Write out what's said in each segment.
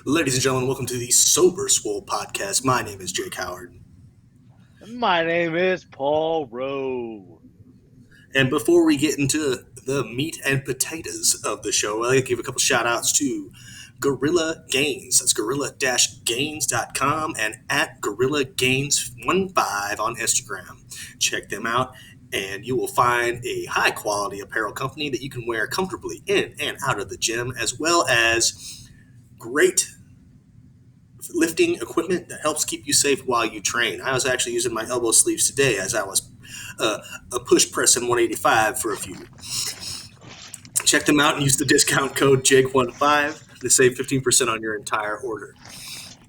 Ladies and gentlemen, welcome to the Sober Swole podcast. My name is Jake Howard. My name is Paul Rowe. And before we get into the meat and potatoes of the show, I'd like to give a couple shout outs to Gorilla Gains. That's gorilla-gains.com and at Gorilla Gains15 on Instagram. Check them out, and you will find a high quality apparel company that you can wear comfortably in and out of the gym, as well as great lifting equipment that helps keep you safe while you train. I was actually using my elbow sleeves today as I was a push pressing 185 for a few. Check them out and use the discount code JAKE15 to save 15% on your entire order.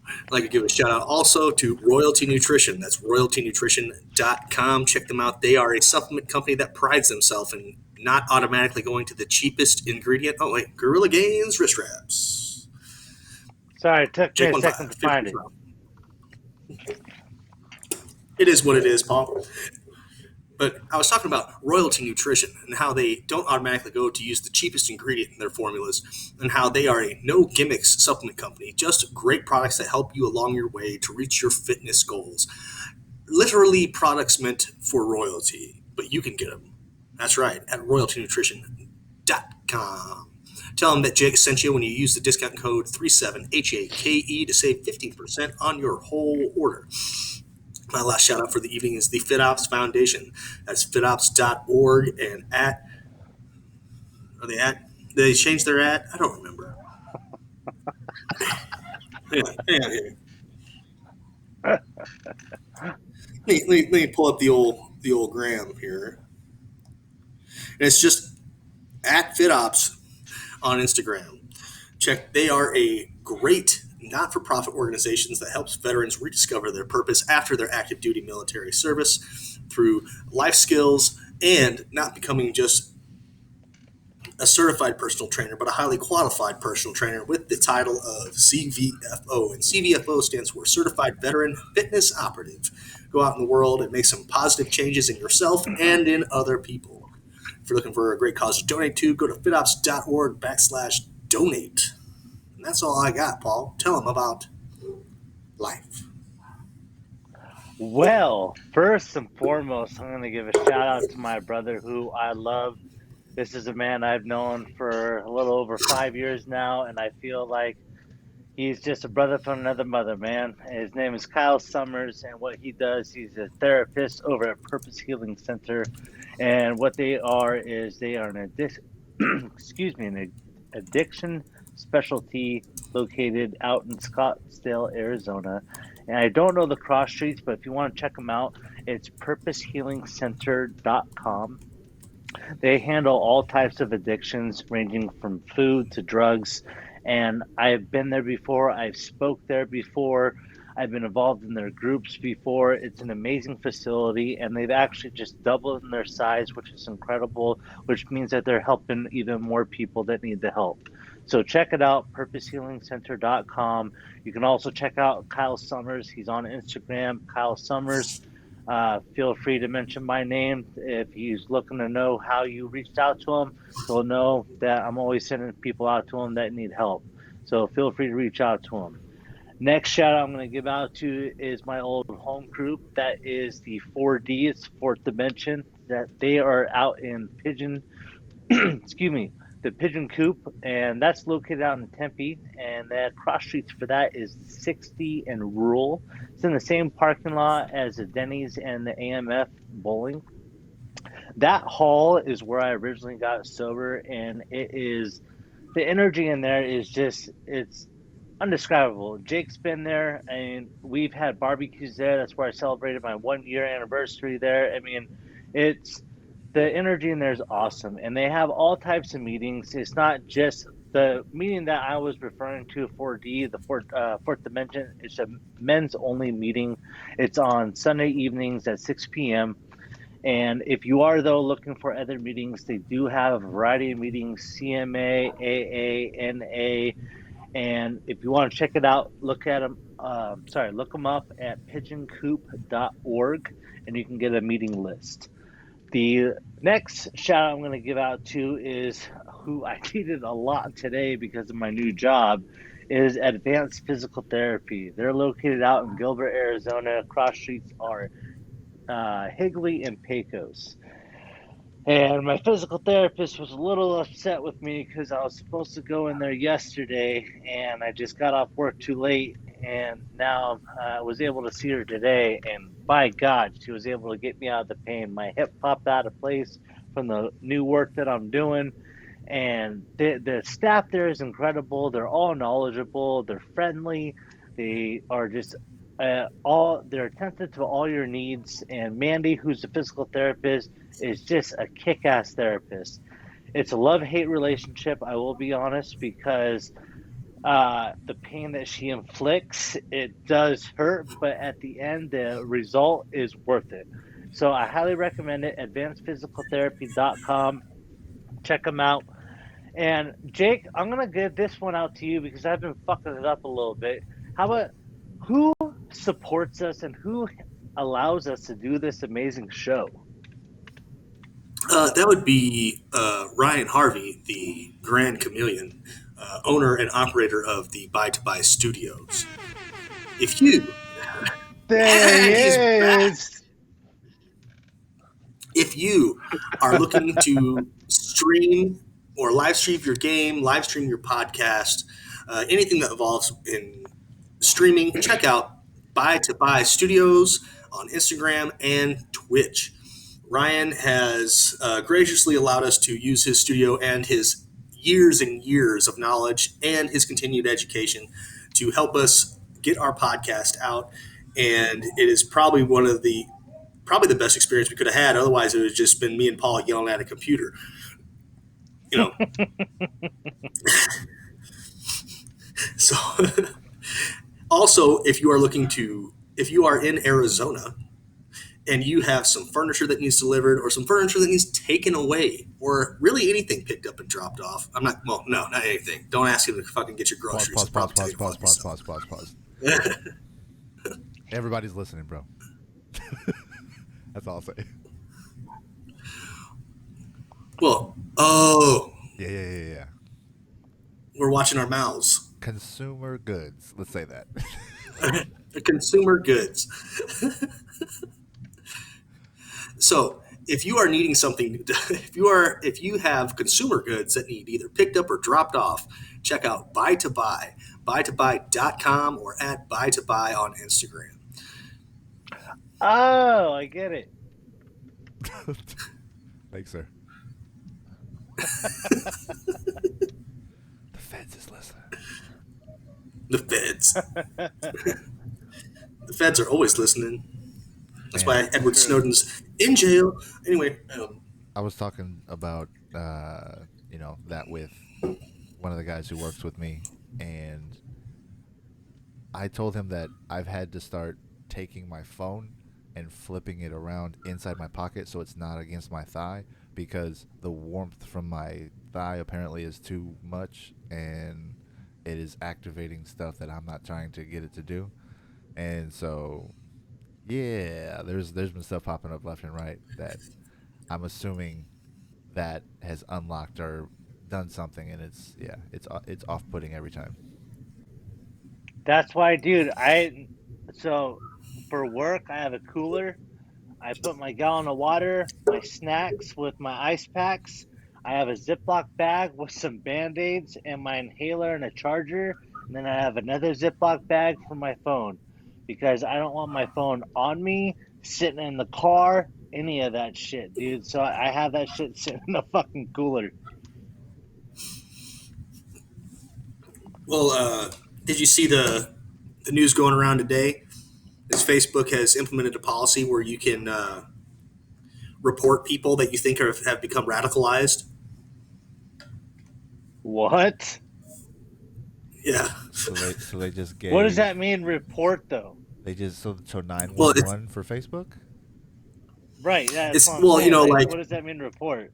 I'd like to give a shout out also to Royalty Nutrition. That's royaltynutrition.com. Check them out. They are a supplement company that prides themselves in not automatically going to the cheapest ingredient. Oh, wait, Gorilla Gains wrist wraps. Sorry, it took me a 15, second to find it. It is what it is, Paul. But I was talking about Royalty Nutrition and how they don't automatically go to use the cheapest ingredient in their formulas, and how they are a no gimmicks supplement company, just great products that help you along your way to reach your fitness goals. Literally products meant for royalty, but you can get them. That's right, at royaltynutrition.com. Tell them that Jake sent you when you use the discount code 37HAKE to save 15% on your whole order. My last shout out for the evening is the FitOps Foundation. That's fitops.org and at. Are they at? Did they change their at? I don't remember. Hang on here. Let me pull up the old gram here. And it's just at FitOps on Instagram. Check. They are a great not-for-profit organizations that helps veterans rediscover their purpose after their active duty military service through life skills and not becoming just a certified personal trainer, but a highly qualified personal trainer with the title of CVFO. And CVFO stands for Certified Veteran Fitness Operative. Go out in the world and make some positive changes in yourself and in other people. If you're looking for a great cause to donate to, go to fitops.org/donate. And that's all I got, Paul. Tell them about life. Well, first and foremost, I'm going to give a shout out to my brother who I love. This is a man I've known for a little over 5 years now, and I feel like he's just a brother from another mother, man. His name is Kyle Summers, and what he does, he's a therapist over at Purpose Healing Center. And what they are is they are an addiction specialty located out in Scottsdale, Arizona. And I don't know the cross streets, but if you want to check them out, it's purposehealingcenter.com. They handle all types of addictions ranging from food to drugs. And I've been there before. I've spoke there before. I've been involved in their groups before. It's an amazing facility, and they've actually just doubled in their size, which is incredible, which means that they're helping even more people that need the help. So check it out, purposehealingcenter.com. You can also check out Kyle Summers. He's on Instagram, Kyle Summers. Feel free to mention my name. If he's looking to know how you reached out to him, he'll know that I'm always sending people out to him that need help. So feel free to reach out to him. Next shout out I'm going to give out to is my old home group. That is the 4D. It's Fourth Dimension. That they are out in Pigeon, the Pigeon Coop, and that's located out in Tempe. And the cross streets for that is 60 and Rural. It's in the same parking lot as the Denny's and the AMF Bowling. That hall is where I originally got sober, and it is the energy in there is just it's undescribable. Jake's been there, and we've had barbecues there. That's where I celebrated my 1 year anniversary there. I mean, it's the energy in there is awesome, and they have all types of meetings. It's not just the meeting that I was referring to, 4D, the Fourth Dimension. It's a men's only meeting. It's on Sunday evenings at 6 p.m. And if you are, though, looking for other meetings, they do have a variety of meetings, CMA, AA, NA. And if you want to check it out, look at them. Look them up at pigeoncoop.org, and you can get a meeting list. The next shout out I'm going to give out to is who I needed a lot today because of my new job is Advanced Physical Therapy. They're located out in Gilbert, Arizona. Cross streets are Higley and Pecos. And my physical therapist was a little upset with me because I was supposed to go in there yesterday and I just got off work too late. And now I was able to see her today. And by God, she was able to get me out of the pain. My hip popped out of place from the new work that I'm doing. And the staff there is incredible. They're all knowledgeable, they're friendly, they are just all they're attentive to all your needs. And Mandy, who's the physical therapist, is just a kick-ass therapist. It's a love-hate relationship, I will be honest, because the pain that she inflicts, it does hurt, but at the end, the result is worth it. So I highly recommend it. AdvancedPhysicalTherapy.com. Check them out. And Jake, I'm gonna give this one out to you because I've been fucking it up a little bit. How about who supports us and who allows us to do this amazing show? That would be Ryan Harvey, the Grand Chameleon, owner and operator of the Buy to Buy Studios. If you, There and he he's back. is. If you are looking to stream or live stream your game, live stream your podcast, anything that involves in streaming, check out Buy to Buy Studios on Instagram and Twitch. Ryan has graciously allowed us to use his studio and his years and years of knowledge and his continued education to help us get our podcast out. And it is probably the best experience we could have had. Otherwise, it would have just been me and Paul yelling at a computer. You know. So, also, if you are in Arizona and you have some furniture that needs delivered or some furniture that needs taken away or really anything picked up and dropped off. No, not anything. Don't ask him to fucking get your Pause, groceries. pause. Everybody's listening, bro. That's all I'll say. Well, Yeah. we're watching our mouths. Consumer goods. Let's say that. The consumer goods. So if you are needing something, if you have consumer goods that need either picked up or dropped off, check out Buy to Buy, buytobuy.com or at Buy to Buy on Instagram. Oh, I get it. Thanks, sir. The feds is listening. The feds. The feds are always listening. That's why Edward Snowden's in jail. Anyway, I was talking about, that with one of the guys who works with me, and I told him that I've had to start taking my phone and flipping it around inside my pocket so it's not against my thigh, because the warmth from my thigh apparently is too much and it is activating stuff that I'm not trying to get it to do. And so, yeah, there's been stuff popping up left and right that I'm assuming that has unlocked or done something, and it's off-putting every time. That's why, dude. So for work, I have a cooler. I put my gallon of water, my snacks with my ice packs. I have a Ziploc bag with some Band-Aids and my inhaler and a charger. And then I have another Ziploc bag for my phone because I don't want my phone on me, sitting in the car, any of that shit, dude. So I have that shit sitting in the fucking cooler. well, did you see the news going around today? As Facebook has implemented a policy where you can report people that you think have become radicalized. What? Yeah. So they just gave. What does that mean, report, though? They just so 911 Well, for Facebook. Right, yeah. it's well, you know, like what does that mean, report?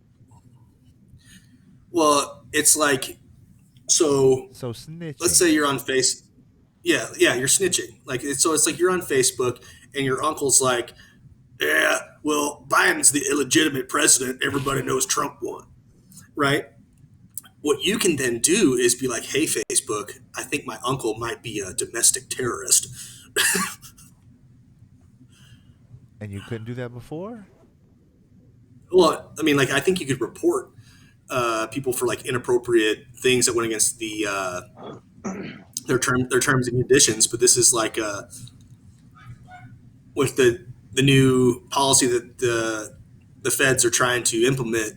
well, it's like so. So snitching. Let's say you're on Face. Yeah, you're snitching. Like it's like you're on Facebook and your uncle's like, yeah, well, Biden's the illegitimate president. Everybody knows Trump won, right? What you can then do is be like, hey, Facebook, I think my uncle might be a domestic terrorist. And you couldn't do that before? Well, I mean, like, I think you could report people for like inappropriate things that went against their terms and conditions. But this is like with the new policy that the feds are trying to implement.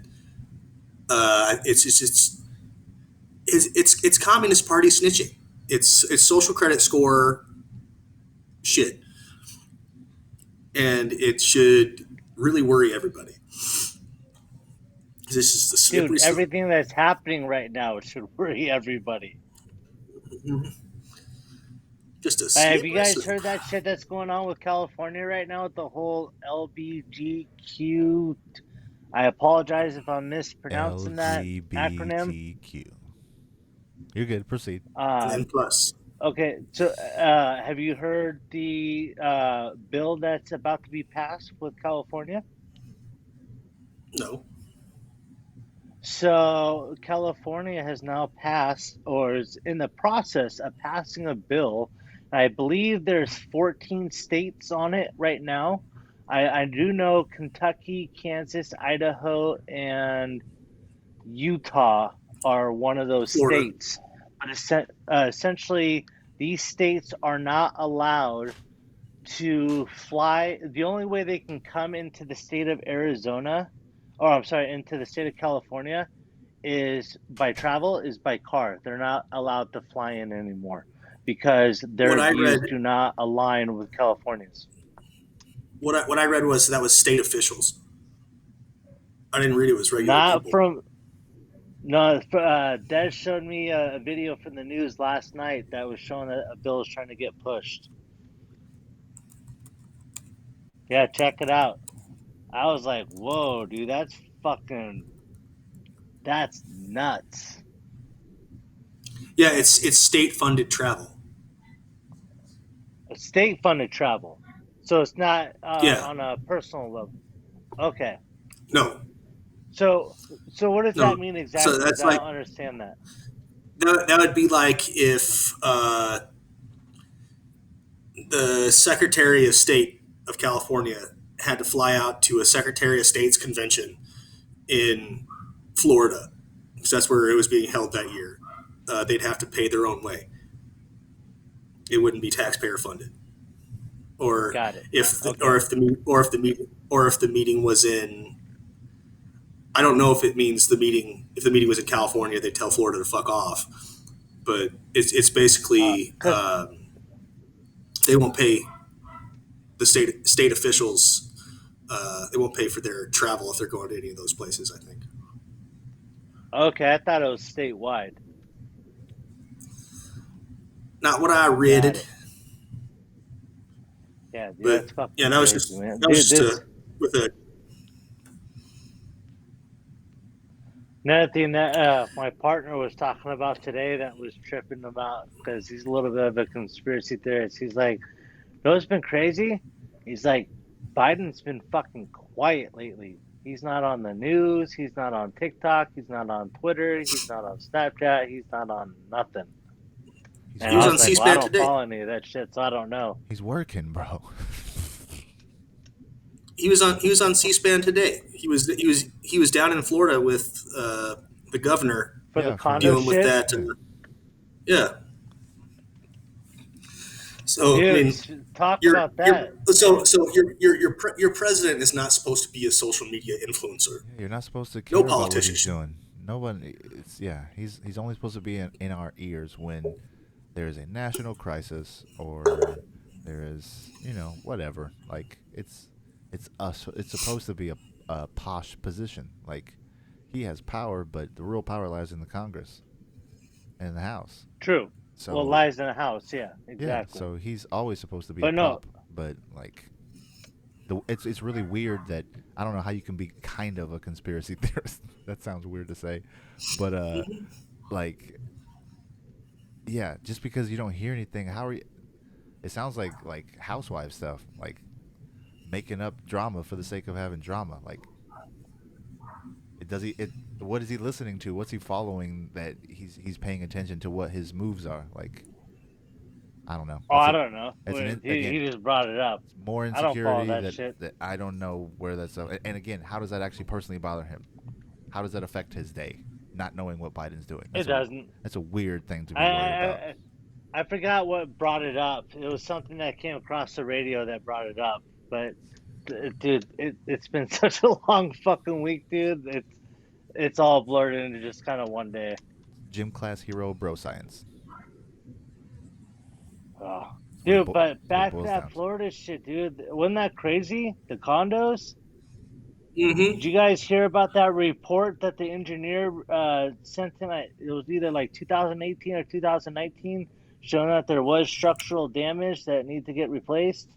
It's Communist Party snitching. It's social credit score shit, and it should really worry everybody. This is the slippery Dude, slope. everything that's happening right now should worry everybody. Just a Have slippery you guys slope. heard that shit that's going on with California right now with the whole LBGQ? I apologize if I'm mispronouncing that acronym. LGBTQ. You're good. Proceed. And then plus, Okay, so have you heard the bill that's about to be passed with California? no. So California has now passed, or is in the process of passing a bill. I believe there's 14 states on it right now. I do know Kentucky, Kansas, Idaho, and Utah are one of those Florida. states. But essentially, these states are not allowed to fly. The only way they can come into the state of Arizona, or I'm sorry, into the state of California, is by travel, is by car. They're not allowed to fly in anymore because their What I views read, do not align with California's. what I read was that was state officials. I didn't read it was regular Not people. from No. Des showed me a video from the news last night that was showing that a bill is trying to get pushed. Yeah, check it out. I was like, whoa, dude, that's nuts. Yeah, it's state funded travel. State funded travel. So it's not Yeah, on a personal level. Okay. no, So what does that no. mean So exactly? Because that's I like don't understand that. that would be like if the Secretary of State of California had to fly out to a Secretary of State's convention in Florida, because that's where it was being held that year. They'd have to pay their own way. It wouldn't be taxpayer funded. Or Got it. if the, Okay. or if the meeting was in, I don't know if it means the meeting, if the meeting was in California, they'd tell Florida to fuck off. But it's basically Because they won't pay the state officials. They won't pay for their travel if they're going to any of those places. I think. okay, I thought it was statewide. Not what I Got read, it. Yeah, dude, but that's fucking yeah, that was crazy, just man. that was Dude, just this a with a another thing that my partner was talking about today that was tripping him out because he's a little bit of a conspiracy theorist. He's like, "You know what's been crazy?" He's like, "Biden's been fucking quiet lately. He's not on the news. He's not on TikTok. He's not on Twitter. He's not on Snapchat. He's not on nothing." He's And he was I on was like, "Well, I C-SPAN don't today. follow any of that shit, so I don't know." He's working, bro. He was on C-SPAN today. He was down in Florida with the governor For the Yeah, for condo dealing with shit, that. yeah. Yeah. So I dude, mean, talk about that. your president is not supposed to be a social media influencer. Yeah, you're not supposed to No care about what politician he's should. doing. No one. It's yeah. He's only supposed to be in our ears when there is a national crisis or there is whatever. Like it's us. It's supposed to be a posh position. Like he has power, but the real power lies in the Congress and the House. True. Well, So lies in a house. Yeah, yeah. exactly. So he's always supposed to be a But no, pup. But like it's really weird that I don't know how you can be kind of a conspiracy theorist. That sounds weird to say, but like yeah, just because you don't hear anything, how are you? It sounds like housewife stuff, like making up drama for the sake of having drama. Like it does he it what is he listening to? What's he following that he's paying attention to what his moves are? Like, I don't know. Oh, I don't know. It's He just brought it up. more I don't follow insecurity that shit. that I don't know where that's up. And again, how does that actually personally bother him? How does that affect his day? Not knowing what Biden's doing. It doesn't. That's a weird thing to be worried about. I forgot what brought it up. It was something that came across the radio that brought it up. But, dude, it's been such a long fucking week, dude. It's all blurred into just kind of one day. Gym class hero, bro science. Oh. Dude, but back to that Florida shit, dude. Wasn't that crazy? The condos? Mm-hmm. Did you guys hear about that report that the engineer sent him? It was either like 2018 or 2019, showing that there was structural damage that needed to get replaced.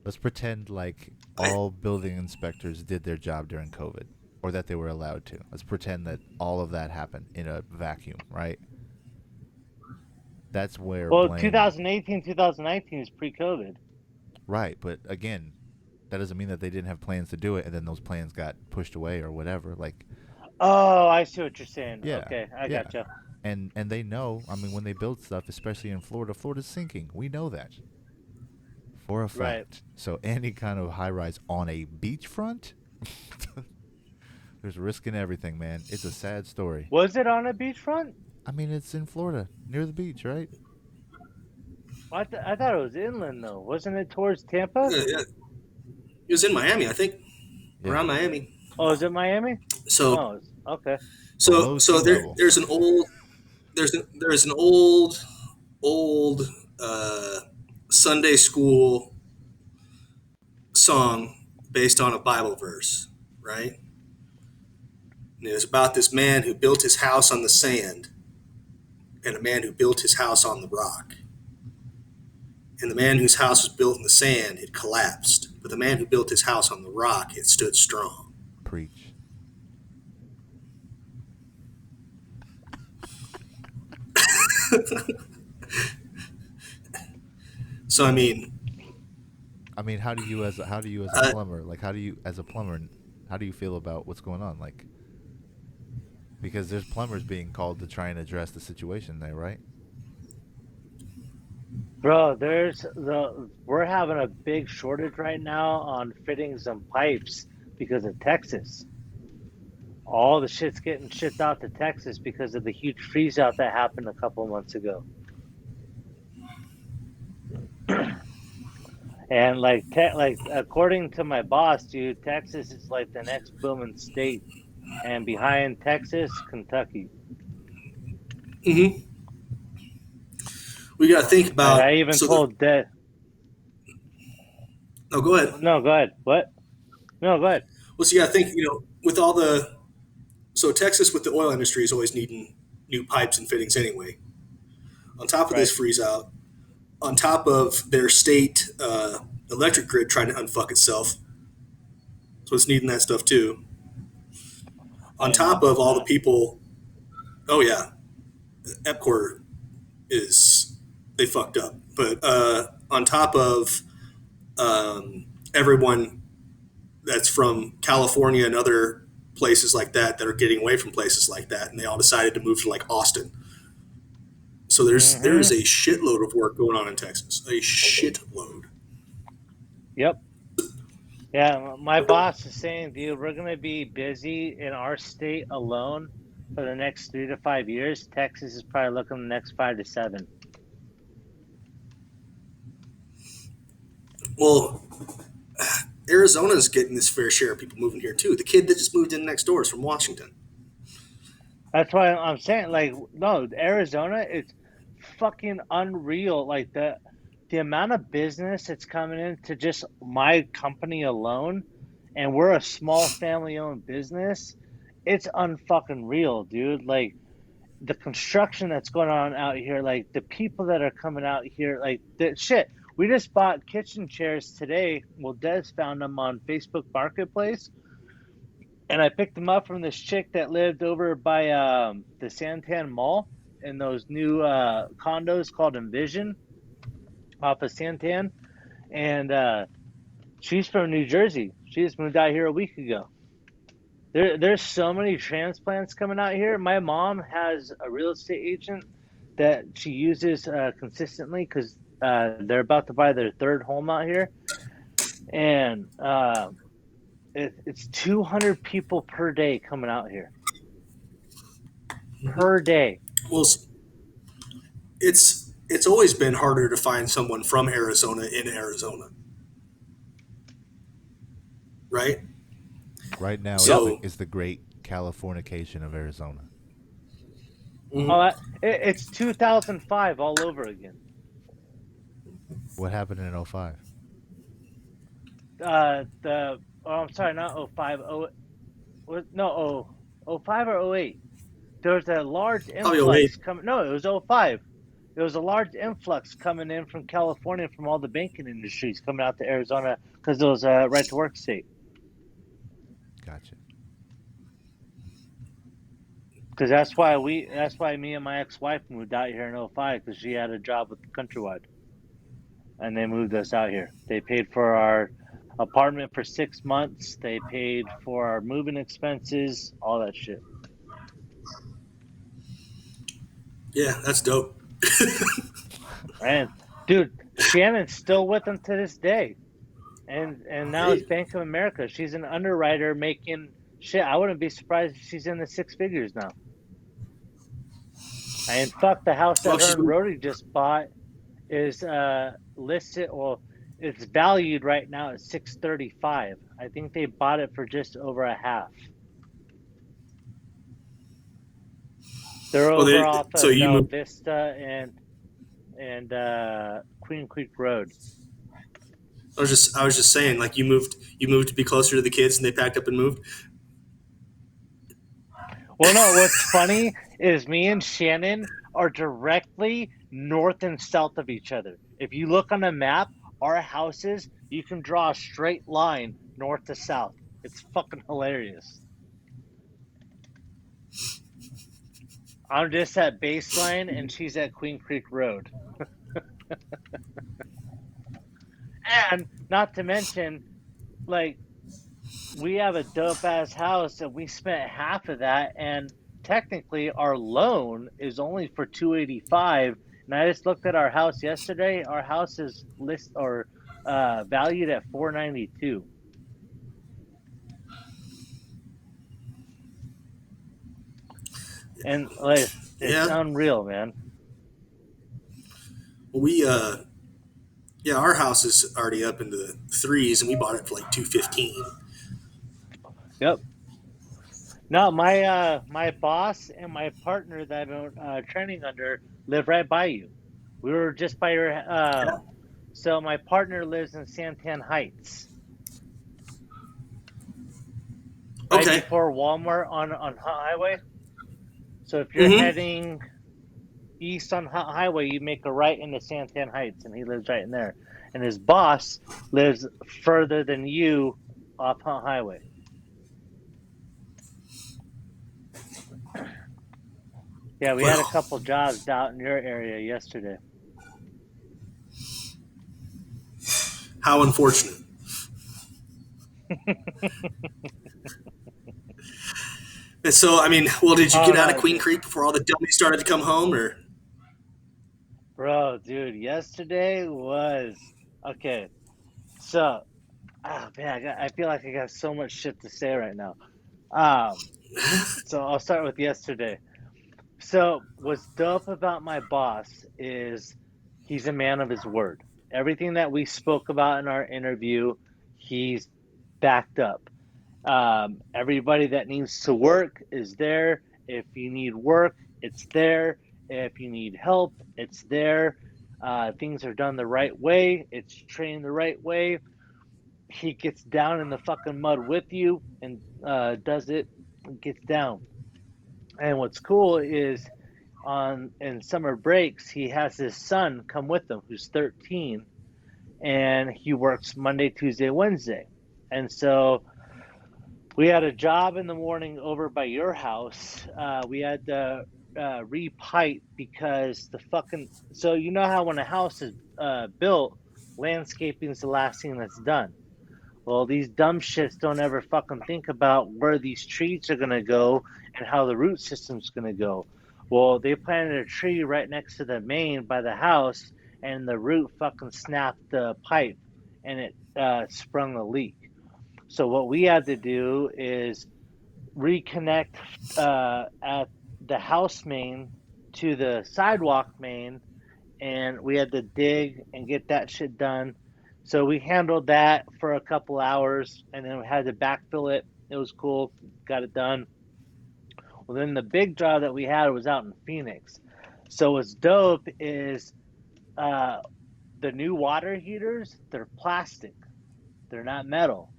Let's pretend like all building inspectors did their job during COVID, or that they were allowed to. Let's pretend that all of that happened in a vacuum, right? That's where. Well, 2018, 2019 is pre-COVID. Right, but again, that doesn't mean that they didn't have plans to do it, and then those plans got pushed away or whatever. Like, oh, I see what you're saying. Yeah, okay, I gotcha. And they know. I mean, when they build stuff, especially in Florida, Florida's sinking. We know that for a fact. Right. So any kind of high rise on a beachfront, there's risk in everything, man. It's a sad story. Was it on a beachfront? I mean, it's in Florida, near the beach, right? I thought it was inland, though. Wasn't it towards Tampa? Yeah. It was in Miami, I think. Yeah. Around Miami. Oh, is it Miami? So, okay. Below So sea level. there's an old Sunday school song based on a Bible verse, right? And it was about this man who built his house on the sand and a man who built his house on the rock. And the man whose house was built in the sand had collapsed, but the man who built his house on the rock had stood strong. Preach. So I mean, how do you as a plumber, like how do you feel about what's going on? Like, because there's plumbers being called to try and address the situation there, right? Bro, we're having a big shortage right now on fittings and pipes because of Texas. All the shit's getting shipped out to Texas because of the huge freeze out that happened a couple months ago. And like according to my boss, dude, Texas is like the next booming state, and behind Texas, Kentucky. Mm-hmm. We got to think about. And I even told that. No, go ahead. No, go ahead. What? No, go ahead. Well, so you got to think. With all the. So Texas, with the oil industry, is always needing new pipes and fittings anyway. On top of this freeze out, on top of their state electric grid trying to unfuck itself, so it's needing that stuff too. On top of all the people, oh yeah, EPCOR they fucked up. But on top of everyone that's from California and other places like that are getting away from places like that, and they all decided to move to like Austin. So there's a shitload of work going on in Texas, a shitload. Yep. Yeah, my boss is saying, dude, we're going to be busy in our state alone for the next 3 to 5 years. Texas is probably looking the next 5 to 7. Well, Arizona's getting this fair share of people moving here too. The kid that just moved in next door is from Washington. That's why I'm saying, like, no, Arizona, it's fucking unreal. Like the amount of business that's coming into just my company alone, and we're a small family-owned business. It's unfucking real, dude. Like the construction that's going on out here, like the people that are coming out here, like the shit. We just bought kitchen chairs today. Well, Des found them on Facebook Marketplace. And I picked them up from this chick that lived over by the Santan Mall in those new condos called Envision off of Santan. And she's from New Jersey. She just moved out here a week ago. There's so many transplants coming out here. My mom has a real estate agent that she uses consistently because they're about to buy their third home out here, and it's 200 people per day coming out here per day. Well, it's always been harder to find someone from Arizona in Arizona, right? Right now So, is the great Californication of Arizona. mhm. Oh, it's 2005 all over again. What happened in '05? I'm sorry, not '05. No, '05 or '08. There was a large Probably '08. influx coming. No, it was '05. There was a large influx coming in from California from all the banking industries coming out to Arizona because it was a right to work state. Gotcha. Because that's why me and my ex-wife moved out here in '05 because she had a job with Countrywide, and they moved us out here. They paid for our apartment for 6 months. They paid for our moving expenses, all that shit. Yeah, that's dope. And dude, Shannon's still with them to this day. And now it's Hey, Bank of America. She's an underwriter making shit. I wouldn't be surprised if she's in the six figures now. And fuck, the house well, that her she's and been, Rody just bought is listed. Well, it's valued right now at 635. I think they bought it for just over a half. They're well, over off so of you Bella moved. Vista and Queen Creek Road. I was just saying, like you moved to be closer to the kids, and they packed up and moved. Well, no, what's funny is me and Shannon are directly north and south of each other. If you look on a map, our houses, you can draw a straight line north to south. It's fucking hilarious. I'm just at Baseline and she's at Queen Creek Road. And not to mention, like, we have a dope ass house and we spent half of that, and technically our loan is only for 285. And I just looked at our house yesterday. Our house is valued at 492. And like it's Yeah, unreal, man. we yeah, our house is already up into the threes, and we bought it for like 215. Yep. No, my boss and my partner that I'm training under live right by you. We were just by your Yeah. so my partner lives in Santan Heights, right Okay. before Walmart on Hunt Highway. So if you're Mm-hmm. heading east on Hunt Highway, you make a right into Santan Heights, and he lives right in there. And his boss lives further than you off Hunt Highway. Yeah, we had a Well, couple jobs out in your area yesterday. how unfortunate. And so, I mean, well, did you Oh get out of no, Queen Creek before all the dummies started to come home, or? bro, dude, yesterday was okay. So, man, I feel like I got so much shit to say right now. Um, so I'll start with yesterday. So, what's dope about my boss is he's a man of his word. Everything that we spoke about in our interview, he's backed up. Everybody that needs to work is there. If you need work, it's there. If you need help, it's there. Things are done the right way, it's trained the right way. He gets down in the fucking mud with you and does it, gets down. And what's cool is on in summer breaks, he has his son come with him who's 13, and he works Monday, Tuesday, Wednesday. And so we had a job in the morning over by your house. We had to repipe because the fucking. So, you know how when a house is built, landscaping is the last thing that's done. Well, these dumb shits don't ever fucking think about where these trees are gonna go and how the root system's gonna go. Well, they planted a tree right next to the main by the house, and the root fucking snapped the pipe, and it sprung the leak. So what we had to do is reconnect at the house main to the sidewalk main, and we had to dig and get that shit done. So we handled that for a couple hours, and then we had to backfill it. It was cool, got it done. Well, then the big job that we had was out in Phoenix. So what's dope is uh, the new water heaters. They're plastic. They're not metal.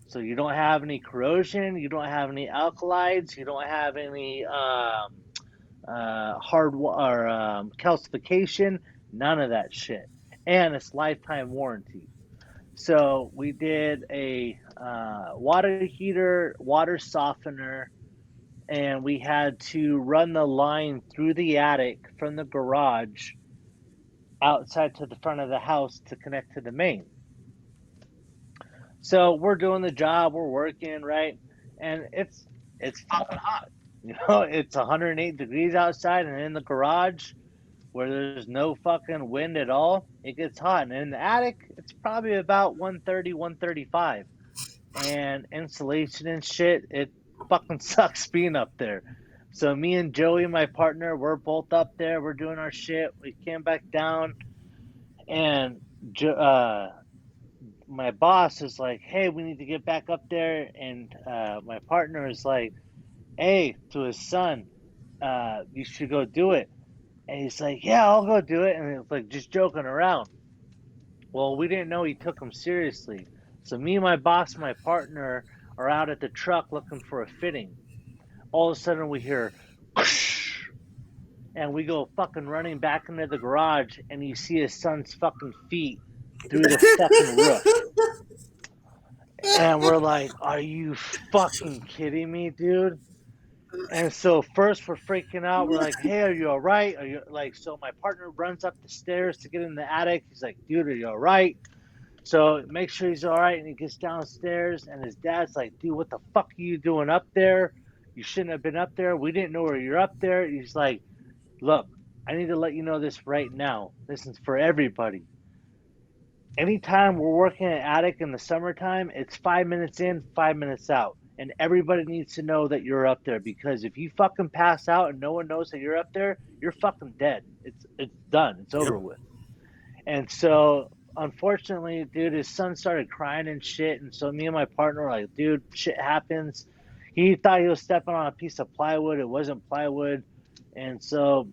So you don't have any corrosion. You don't have any alkalides. You don't have any or calcification. None of that shit. And it's lifetime warranty. So we did a water heater, water softener, and we had to run the line through the attic from the garage outside to the front of the house to connect to the main. So we're doing the job, we're working, right? And it's fucking hot. You know, it's 108 degrees outside, and in the garage where there's no fucking wind at all, it gets hot. And in the attic, it's probably about 130, 135. And insulation and shit, it fucking sucks being up there. So me and Joey, my partner, we're both up there. We're doing our shit. We came back down, and my boss is like, "Hey, we need to get back up there." And my partner is like, "Hey," to his son, "You should go do it." And he's like, "Yeah, I'll go do it." And it's like just joking around. Well, we didn't know he took him seriously. So me, my boss, my partner are out at the truck looking for a fitting. All of a sudden we hear, whoosh, and we go fucking running back into the garage, and you see his son's fucking feet through the fucking roof. And we're like, are you fucking kidding me, dude? And so first we're freaking out. We're like, hey, are you all right? Are you like, so my partner runs up the stairs to get in the attic. He's like, dude, are you all right? So make sure he's all right. And he gets downstairs, and his dad's like, dude, what the fuck are you doing up there? You shouldn't have been up there. We didn't know where you're up there. He's like, look, I need to let you know this right now. This is for everybody. Anytime we're working at attic in the summertime, it's 5 minutes in, 5 minutes out. And everybody needs to know that you're up there, because if you fucking pass out and no one knows that you're up there, you're fucking dead. It's done. It's over Yep. with. And so unfortunately, dude, his son started crying and shit. And so me and my partner were like, dude, shit happens. He thought he was stepping on a piece of plywood. It wasn't plywood. And so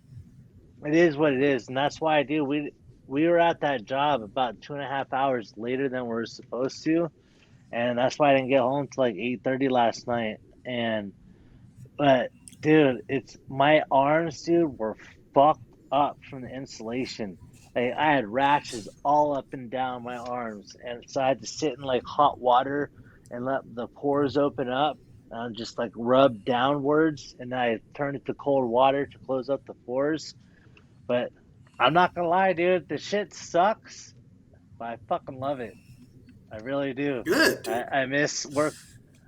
it is what it is. And that's why, dude, we were at that job about 2.5 hours later than we were supposed to, and that's why I didn't get home till like 8:30 last night. And but dude, it's my arms, dude, were fucked up from the insulation. Like I had rashes all up and down my arms, and so I had to sit in like hot water and let the pores open up. And just like rub downwards, and I turned it to cold water to close up the pores. But I'm not gonna lie, dude, the shit sucks, but I fucking love it. I really do. Good, dude. I miss work.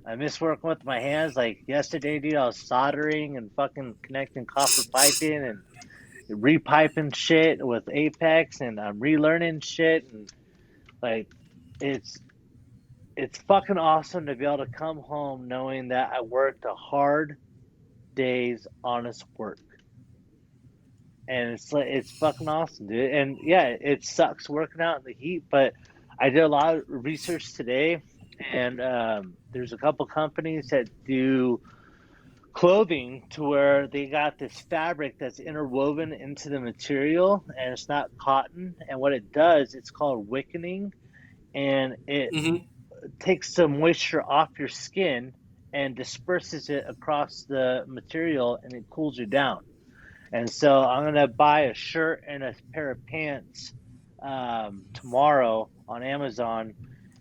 I miss working with my hands. Like yesterday, dude, I was soldering and fucking connecting copper piping and repiping shit with Apex, and I'm relearning shit, and like it's it's fucking awesome to be able to come home knowing that I worked a hard day's honest work. And it's like it's fucking awesome, dude. And yeah, it sucks working out in the heat, but I did a lot of research today, and there's a couple companies that do clothing to where they got this fabric that's interwoven into the material, and it's not cotton. And what it does, it's called wickening, and it Mm-hmm. takes the moisture off your skin and disperses it across the material, and it cools you down. And so I'm gonna buy a shirt and a pair of pants tomorrow on Amazon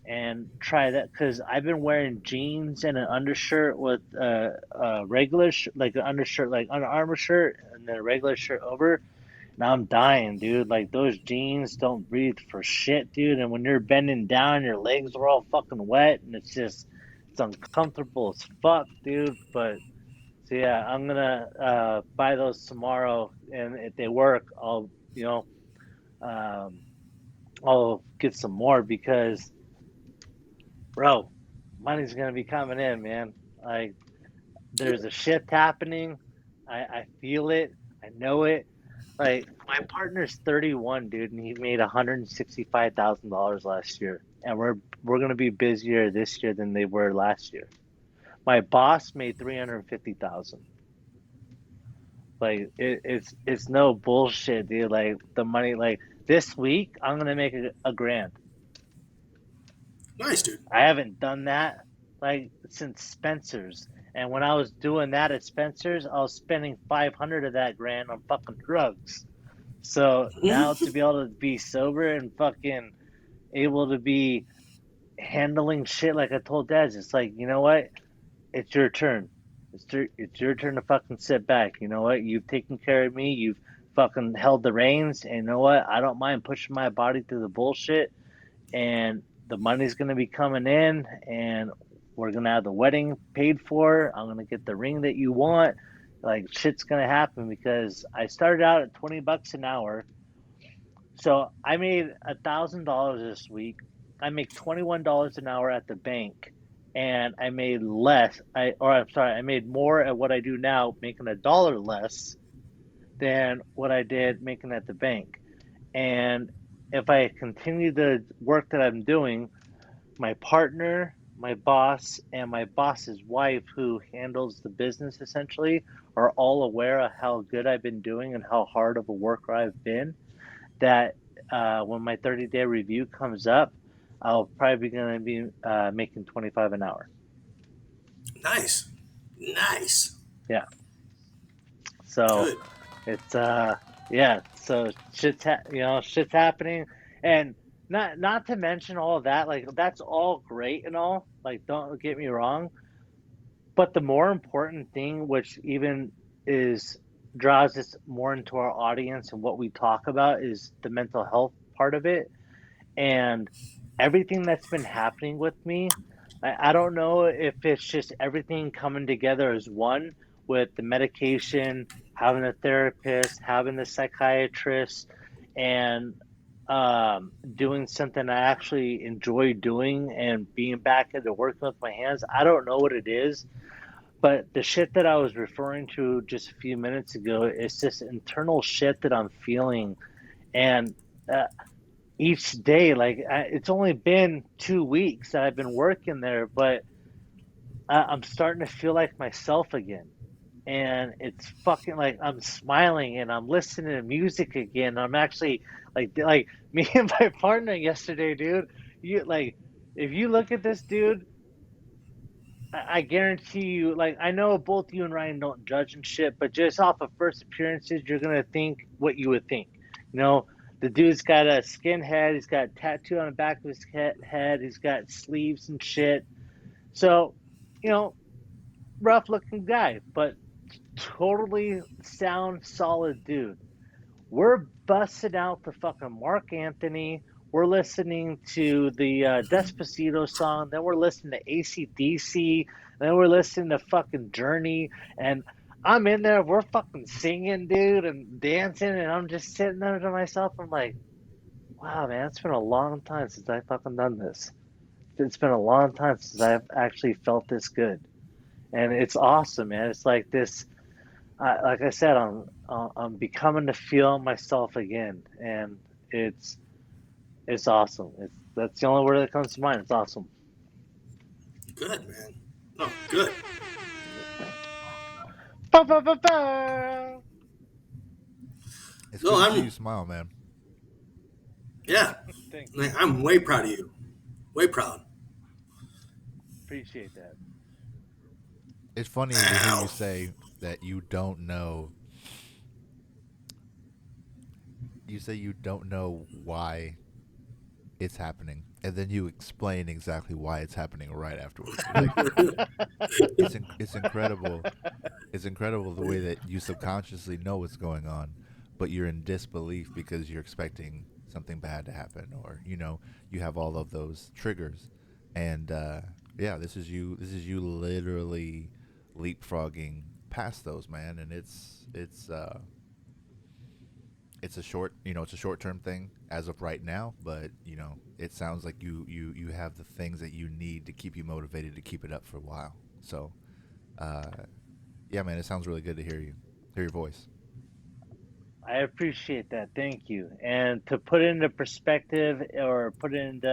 and try that, because I've been wearing jeans and an undershirt with a regular like an undershirt, like Under Armour shirt, and then a regular shirt over. Now I'm dying, dude. Like those jeans don't breathe for shit, dude. And when you're bending down, your legs are all fucking wet, and it's uncomfortable as fuck, dude. But so yeah, I'm gonna buy those tomorrow, and if they work, um, I'll get some more because, bro, money's gonna be coming in, man. Like there's a shift happening. I feel it. I know it. Like my partner's 31, dude, and he made $165,000 last year, and we're gonna be busier this year than they were last year. My boss made 350,000. Like it's no bullshit, dude. Like the money, like this week, I'm gonna make a grand. Nice, dude. I haven't done that like since Spencer's. And when I was doing that at Spencer's, I was spending 500 of that grand on fucking drugs. So now to be able to be sober and fucking able to be handling shit like I told Dad, it's like, you know what? It's your turn. It's your turn to fucking sit back. You know what? You've taken care of me. You've fucking held the reins. And you know what? I don't mind pushing my body through the bullshit. And the money's going to be coming in. And we're going to have the wedding paid for. I'm going to get the ring that you want. Like, shit's going to happen because I started out at $20 an hour. So I made $1,000 this week. I make $21 an hour at the bank, and I made less. I made more at what I do now, making $1 less than what I did making at the bank. And if I continue the work that I'm doing, my partner, my boss, and my boss's wife, who handles the business essentially, are all aware of how good I've been doing and how hard of a worker I've been. That when my 30-day review comes up, I'll probably going to be making 25 an hour. Nice. Nice. Yeah. So Good. it's yeah. So shit's happening, and not to mention all of that. Like that's all great and all. Like don't get me wrong, but the more important thing, which even is draws us more into our audience and what we talk about, is the mental health part of it. And everything that's been happening with me, I don't know if it's just everything coming together as one with the medication, having a therapist, having the psychiatrist, and doing something I actually enjoy doing and being back into working with my hands. I don't know what it is, but the shit that I was referring to just a few minutes ago is this internal shit that I'm feeling. And uh, each day, like it's only been 2 weeks that I've been working there, but I'm starting to feel like myself again. And it's fucking like I'm smiling and I'm listening to music again. I'm actually like me and my partner yesterday, dude. You like if you look at this dude, I guarantee you, like I know both you and Ryan don't judge and shit, but just off of first appearances, you're gonna think what you would think. You know, the dude's got a skinhead. He's got a tattoo on the back of his head. He's got sleeves and shit. So, you know, rough looking guy, but totally sound, solid dude. We're busting out the fucking Mark Anthony. We're listening to the Despacito song. Then we're listening to AC/DC. Then we're listening to fucking Journey. And I'm in there. We're fucking singing, dude, and dancing. And I'm just sitting there to myself. I'm like, wow, man, it's been a long time since I fucking done this. It's been a long time since I've actually felt this good. And it's awesome, man. It's like this. Like I said, I'm becoming to feel myself again, and it's awesome. That's the only word that comes to mind. It's awesome. Good, man. Oh, good. Ba, ba, ba, ba. It's No, good to I'm- see you smile, man. Yeah. Thank Like, I'm way proud of you. Way proud. Appreciate that. It's funny to hear Ow. you say that you don't know. You say you don't know why it's happening, and then you explain exactly why it's happening right afterwards. Like, it's incredible. It's incredible the way that you subconsciously know what's going on, but you're in disbelief because you're expecting something bad to happen, or you have all of those triggers. And yeah, this is you literally leapfrogging past those, man. And it's a short term thing as of right now, but it sounds like you have the things that you need to keep you motivated to keep it up for a while. So uh, yeah, man, it sounds really good to hear your voice. I appreciate that. Thank you. And to put it into perspective or put it into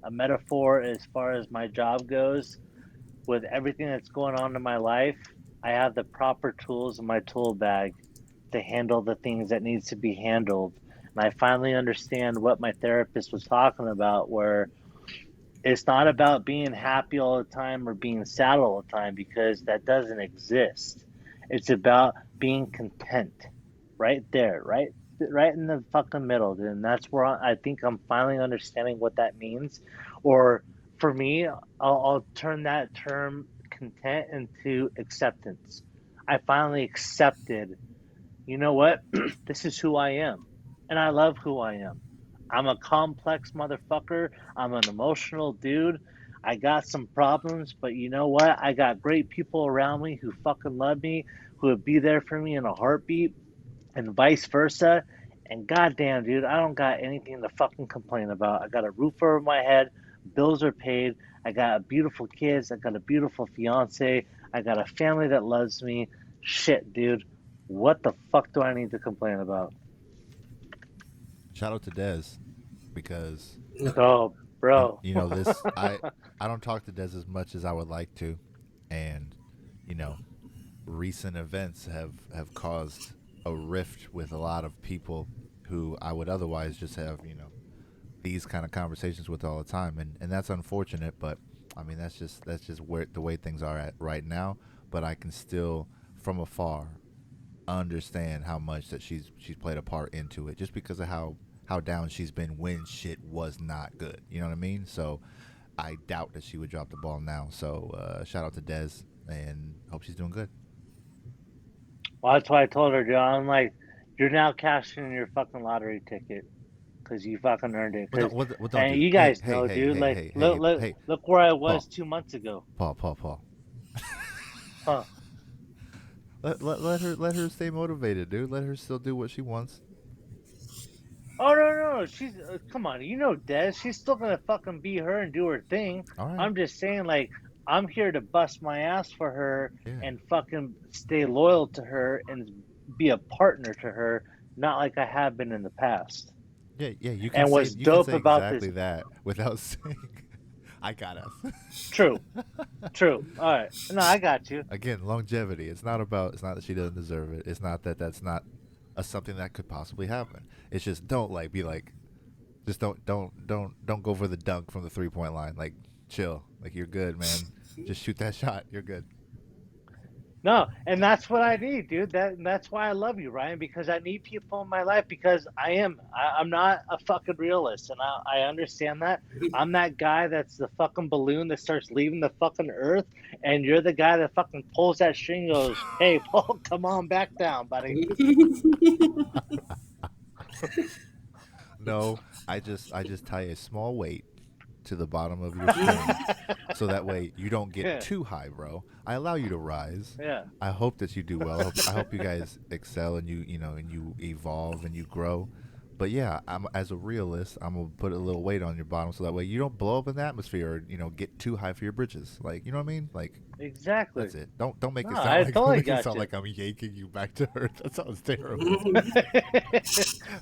a metaphor as far as my job goes, with everything that's going on in my life, I have the proper tools in my tool bag to handle the things that needs to be handled. And I finally understand what my therapist was talking about, where it's not about being happy all the time or being sad all the time, because that doesn't exist. It's about being content, right there, right in the fucking middle. And that's where I think I'm finally understanding what that means. Or for me, I'll turn that term content into acceptance. I finally accepted, you know what? This is who I am. And I love who I am. I'm a complex motherfucker. I'm an emotional dude. I got some problems, but you know what? I got great people around me who fucking love me, who would be there for me in a heartbeat, and vice versa. And goddamn, dude, I don't got anything to fucking complain about. I got a roof over my head, bills are paid, I got beautiful kids, I got a beautiful fiance, I got a family that loves me. Shit, dude, what the fuck do I need to complain about? Shout out to Dez, because Oh, bro. this I don't talk to Dez as much as I would like to, and you know recent events have caused a rift with a lot of people who I would otherwise just have these kind of conversations with all the time, and that's unfortunate. But I mean, that's just where the way things are at right now. But I can still, from afar, understand how much that she's played a part into it, just because of how down she's been when shit was not good. You know what I mean? So I doubt that she would drop the ball now. So shout out to Dez, and hope she's doing good. Well, that's why I told her, dude. I'm like, you're now cashing in your fucking lottery ticket because you fucking earned it. What Cause, don't, what don't and do? you Hey, guys hey, know, hey, dude. hey, Like, hey, look, hey, look, hey, look where I was Paul, 2 months ago. Paul. Huh? Let her stay motivated, dude. Let her still do what she wants. Oh no, no, she's come on. You know, Des. She's still gonna fucking be her and do her thing. All right. I'm just saying, like, I'm here to bust my ass for her Yeah. and fucking stay loyal to her and be a partner to her, not like I have been in the past. Yeah, yeah. You can And say what's you can dope say about this? exactly that without saying, "I got us." True, true. All right. No, I got you. Again, longevity. It's not that she doesn't deserve it. It's not that that's not something that could possibly happen. It's just don't like be like, just don't go for the dunk from the 3 point line. Like chill. Like you're good, man. Just shoot that shot. You're good. No, and that's what I need, dude. That's why I love you, Ryan, because I need people in my life because I'm not a fucking realist, and I understand that. I'm that guy that's the fucking balloon that starts leaving the fucking earth, and you're the guy that fucking pulls that string and goes, "Hey, Paul, come on back down, buddy." No, I just tie a small weight to the bottom of your string, so that way you don't get Yeah, too high, bro. I allow you to rise. yeah. I hope that you do well. I hope you guys excel and and you evolve and you grow. But yeah, I'm as a realist, I'm gonna put a little weight on your bottom so that way you don't blow up in the atmosphere or get too high for your britches. Like you know what I mean? Like Exactly. that's it. Don't make No, it sound I like don't totally make it got sound you. like I'm yanking you back to earth. That sounds terrible.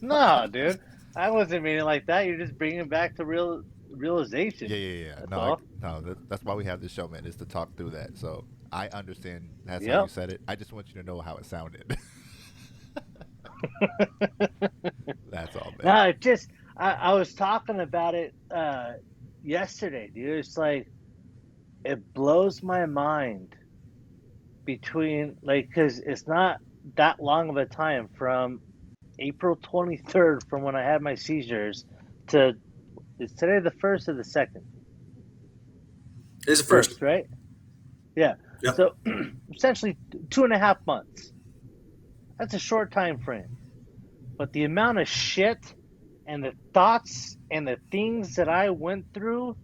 No, dude, I wasn't meaning like that. You're just bringing back the Yeah, realization. yeah, yeah. That's No, all. no. That's why we have this show, man, is to talk through that. So I understand that's how you Yep. said it. I just want you to know how it sounded. That's all, man. No, it just I was talking about it yesterday, dude. It's like it blows my mind between like because it's not that long of a time from April 23rd from when I had my seizures to is today the first or the second? It's the first. First, right? Yeah. Yep. So essentially 2.5 months. That's a short time frame. but the amount of shit and the thoughts and the things that I went through,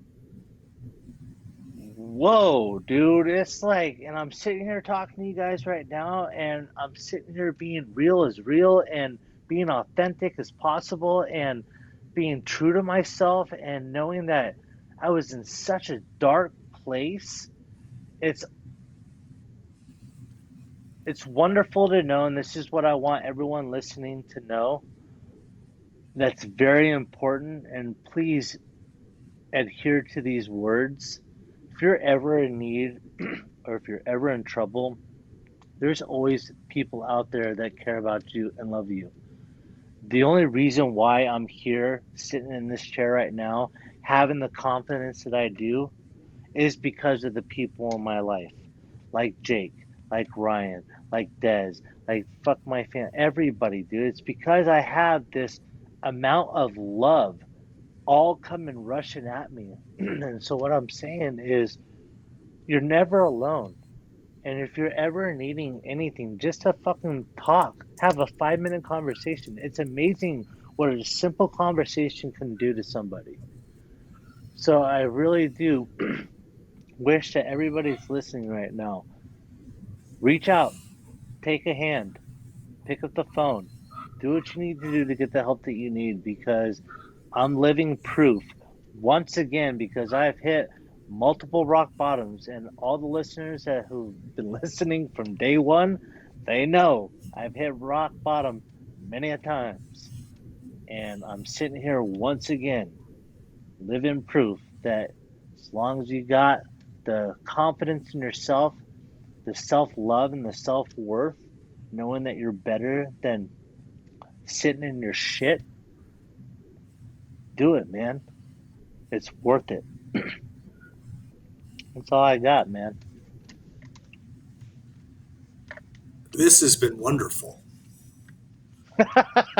whoa, dude, it's like, and I'm sitting here talking to you guys right now, and I'm sitting here being real and being authentic as possible and being true to myself and knowing that I was in such a dark place. It's it's wonderful to know, and this is what I want everyone listening to know. That's very important, and please adhere to these words. If you're ever in need or if you're ever in trouble, there's always people out there that care about you and love you. The only reason why I'm here sitting in this chair right now, having the confidence that I do, is because of the people in my life, like Jake, like Ryan, like Dez, like fuck my family, everybody, dude. It's because I have this amount of love all coming rushing at me. And so what I'm saying is, you're never alone. And if you're ever needing anything, just to fucking talk, have a 5 minute conversation. It's amazing what a simple conversation can do to somebody. So I really do wish that everybody's listening right now, reach out, take a hand, pick up the phone, do what you need to do to get the help that you need, because I'm living proof once again, because I've hit multiple rock bottoms, and all the listeners who've been listening from day one, they know I've hit rock bottom many a times. And I'm sitting here once again, living proof that as long as you got the confidence in yourself, the self-love and the self-worth, knowing that you're better than sitting in your shit, do it, man. It's worth it. That's all I got, man. This has been wonderful.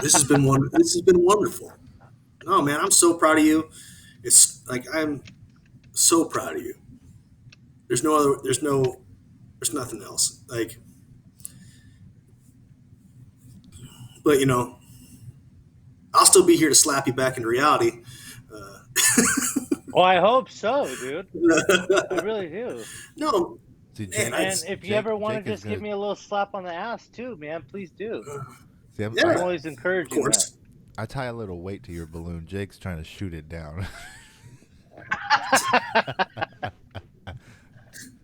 This has been wonderful. No, man, I'm so proud of you. It's like I'm so proud of you. There's no other. There's nothing else. Like, but I'll still be here to slap you back into reality. Oh, I hope so, dude. I really do. No, See, man, And if you ever want Jake to is just give good. me a little slap on the ass too, man, please do. See, I'm Yeah. always of encouraging that. course. I tie a little weight to your balloon. Jake's trying to shoot it down.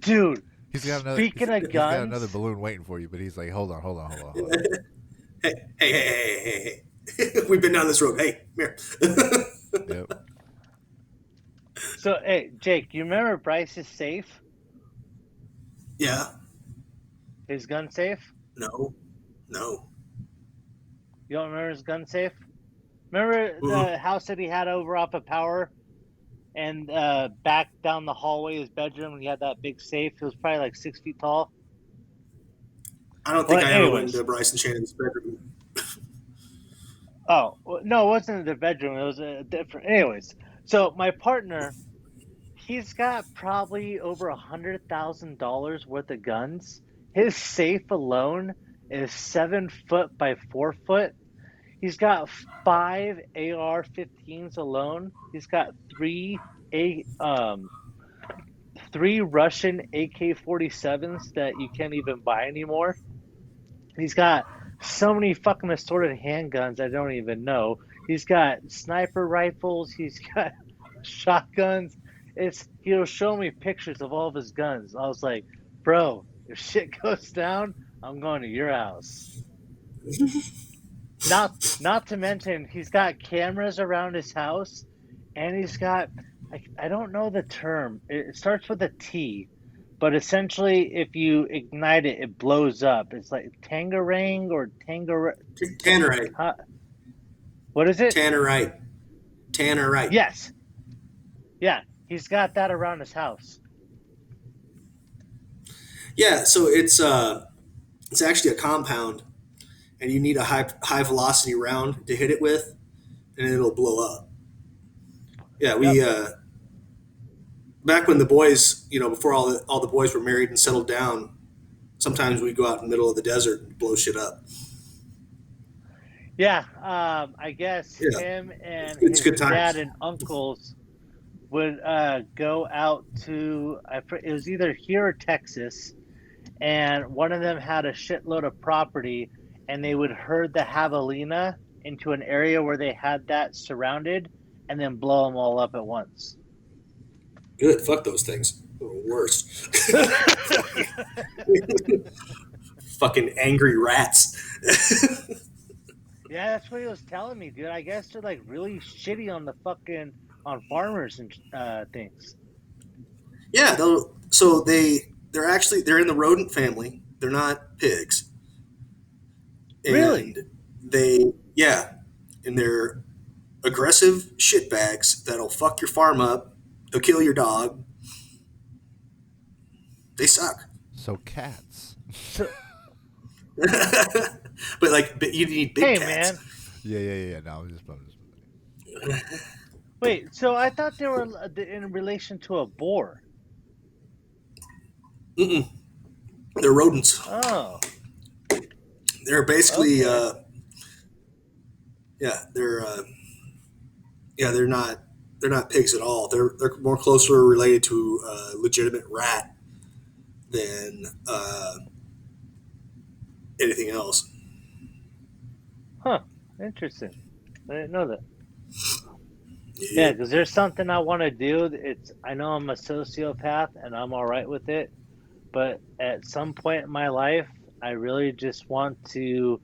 Dude, He's got another. speaking of He's got another guns, balloon waiting for you, but he's like, hold on. Hey. We've been down this road. Hey, come here. Yep. so hey, Jake, you remember Bryce's safe? Yeah. His gun safe? No. You don't remember his gun safe? Remember the house that he had over off of Power? And back down the hallway, his bedroom, he had that big safe. It was probably like 6 feet tall. I don't think Well, I ever went anyways. into Bryson Shannon's bedroom. Oh, no, it wasn't the bedroom. It was a different. Anyways, so my partner, he's got probably over $100,000 worth of guns. His safe alone is 7 foot by 4 foot. He's got 5 AR-15s alone. He's got three Russian AK-47s that you can't even buy anymore. He's got so many fucking assorted handguns I don't even know. He's got sniper rifles. He's got shotguns. He'll show me pictures of all of his guns. I was like, bro, if shit goes down, I'm going to your house. Not to mention, he's got cameras around his house, and he's got, I don't know the term. It starts with a T, but essentially, if you ignite it, it blows up. It's like Tangerang or Tannerite. What is it? Tannerite. Yes. Yeah, he's got that around his house. Yeah, so it's actually a compound, and you need a high velocity round to hit it with, and it'll blow up. Yeah, we back when the boys, before all the boys were married and settled down, sometimes we'd go out in the middle of the desert and blow shit up. Yeah, I guess Yeah, him and it's his good times. dad and uncles would go out to it was either here or Texas, and one of them had a shitload of property, and they would herd the javelina into an area where they had that surrounded, and then blow them all up at once. Good. Fuck those things. They're the worst. Fucking angry rats. Yeah, that's what he was telling me, dude. I guess they're like really shitty on the fucking on farmers and things. Yeah, so they're in the rodent family. They're not pigs, Really? and and they're aggressive shitbags that'll fuck your farm up. They'll kill your dog. They suck. So cats. So, but you need big hey, cats. man. Yeah. No, I'm just Wait, so I thought they were in relation to a boar. Mm-mm. They're rodents. Oh, They're basically okay. yeah, they're not pigs at all. They're more closer related to a legitimate rat than anything else. Huh. Interesting. I didn't know that. Yeah, Yeah. because there's something I want to do. I know I'm a sociopath and I'm all right with it, but at some point in my life, I really just want to